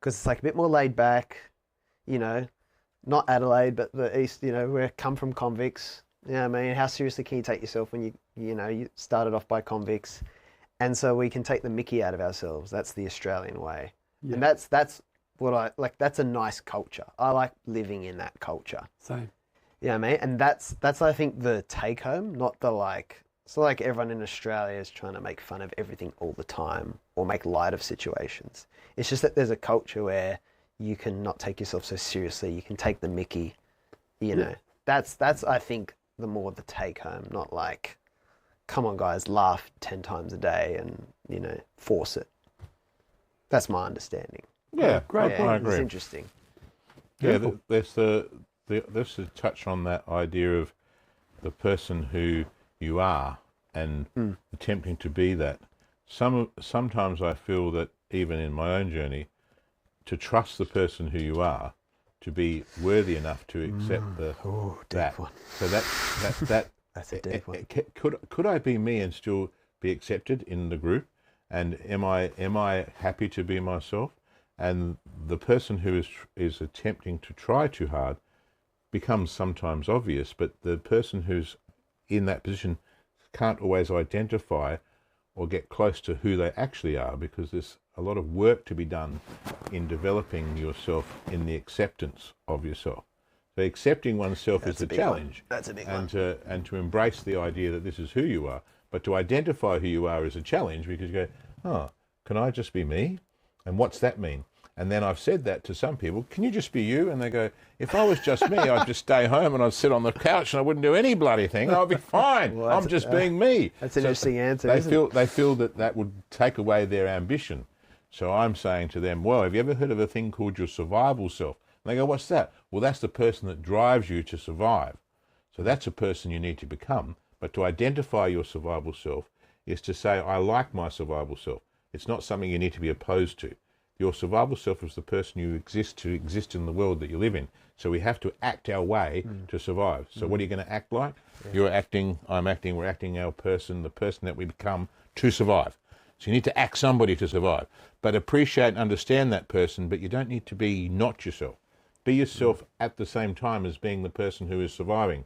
because it's like a bit more laid back, not Adelaide, but the East, where come from convicts. I mean, how seriously can you take yourself when you started off by convicts? And so we can take the mickey out of ourselves. That's the Australian way. Yeah. And that's what I like. That's a nice culture. I like living in that culture. Same. Yeah, mate. And that's I think the take home, not the like. It's not like everyone in Australia is trying to make fun of everything all the time or make light of situations. It's just that there's a culture where you can not take yourself so seriously. You can take the mickey, Yeah. That's I think the more the take home, not like, come on guys, laugh 10 times a day and, force it. That's my understanding. Yeah, great point. I agree. It's interesting. Yeah, there's let's touch on that idea of the person who you are and attempting to be that. Sometimes I feel that even in my own journey, to trust the person who you are, to be worthy enough to accept that. One. So that's a deep one. Could I be me and still be accepted in the group? And am I happy to be myself? And the person who is attempting to try too hard becomes sometimes obvious, but the person who's in that position can't always identify or get close to who they actually are, because there's a lot of work to be done in developing yourself in the acceptance of yourself. So accepting oneself is a challenge. That's a big one. And to embrace the idea that this is who you are, but to identify who you are is a challenge, because you go, oh, can I just be me? And what's that mean? And then I've said that to some people, can you just be you? And they go, if I was just me, I'd just stay home and I'd sit on the couch and I wouldn't do any bloody thing. I'd be fine. Well, I'm just being me. That's an interesting answer, They isn't they feel that would take away their ambition. So I'm saying to them, well, have you ever heard of a thing called your survival self? And they go, what's that? Well, that's the person that drives you to survive. So that's a person you need to become. But to identify your survival self is to say, I like my survival self. It's not something you need to be opposed to. Your survival self is the person you exist in the world that you live in. So we have to act our way to survive. So what are you going to act like? Yeah. You're acting, I'm acting, we're acting our person, the person that we become to survive. So you need to act somebody to survive. But appreciate and understand that person, but you don't need to be not yourself. Be yourself at the same time as being the person who is surviving.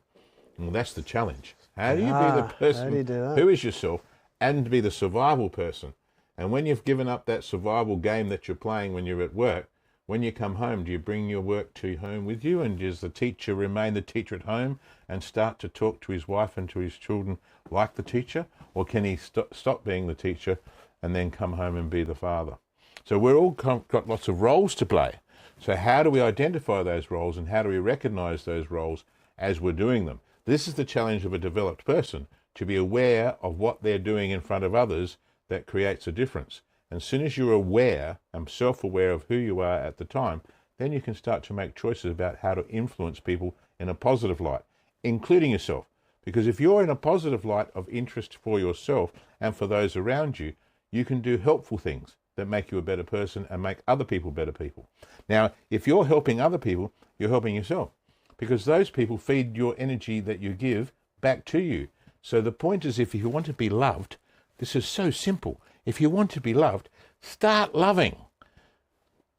Well, that's the challenge. How do you be the person who is yourself and be the survival person? And when you've given up that survival game that you're playing when you're at work, when you come home, do you bring your work to home with you? And does the teacher remain the teacher at home and start to talk to his wife and to his children like the teacher? Or can he stop being the teacher and then come home and be the father? So we're all got lots of roles to play. So how do we identify those roles and how do we recognize those roles as we're doing them? This is the challenge of a developed person, to be aware of what they're doing in front of others. That creates a difference. And as soon as you're aware and self-aware of who you are at the time, then you can start to make choices about how to influence people in a positive light, including yourself. Because if you're in a positive light of interest for yourself and for those around you, you can do helpful things that make you a better person and make other people better people. Now, if you're helping other people, you're helping yourself, because those people feed your energy that you give back to you. So the point is, if you want to be loved, this is so simple. If you want to be loved, start loving.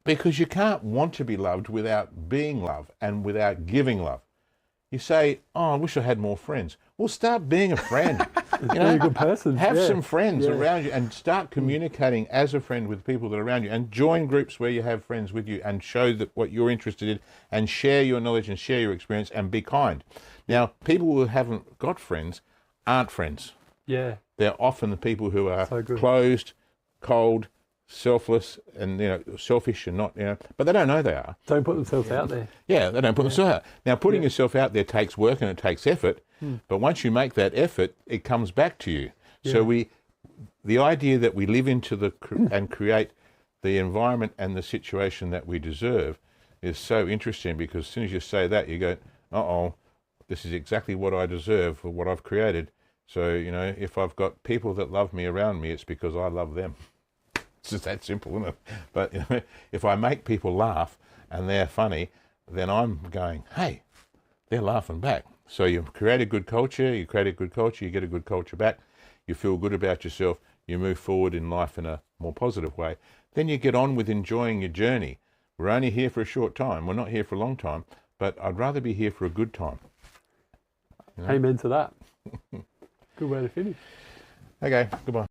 Because you can't want to be loved without being loved and without giving love. You say, oh, I wish I had more friends. Well, start being a friend. Be a good person. Have some friends around you and start communicating as a friend with people that are around you, and join groups where you have friends with you and show that what you're interested in and share your knowledge and share your experience and be kind. Now, people who haven't got friends aren't friends. Yeah. They're often the people who are so closed, cold, selfless, and selfish, and not but they don't know they are. Don't put themselves out there. Yeah, they don't put themselves out. Now, putting yourself out there takes work and it takes effort. But once you make that effort, it comes back to you. Yeah. So the idea that we live into and create the environment and the situation that we deserve is so interesting, because as soon as you say that, you go, uh-oh, this is exactly what I deserve for what I've created. So, if I've got people that love me around me, it's because I love them. It's just that simple, isn't it? But if I make people laugh and they're funny, then I'm going, hey, they're laughing back. So you create a good culture, you get a good culture back, you feel good about yourself, you move forward in life in a more positive way. Then you get on with enjoying your journey. We're only here for a short time. We're not here for a long time, but I'd rather be here for a good time. Amen to that. Good way to finish. Okay, goodbye.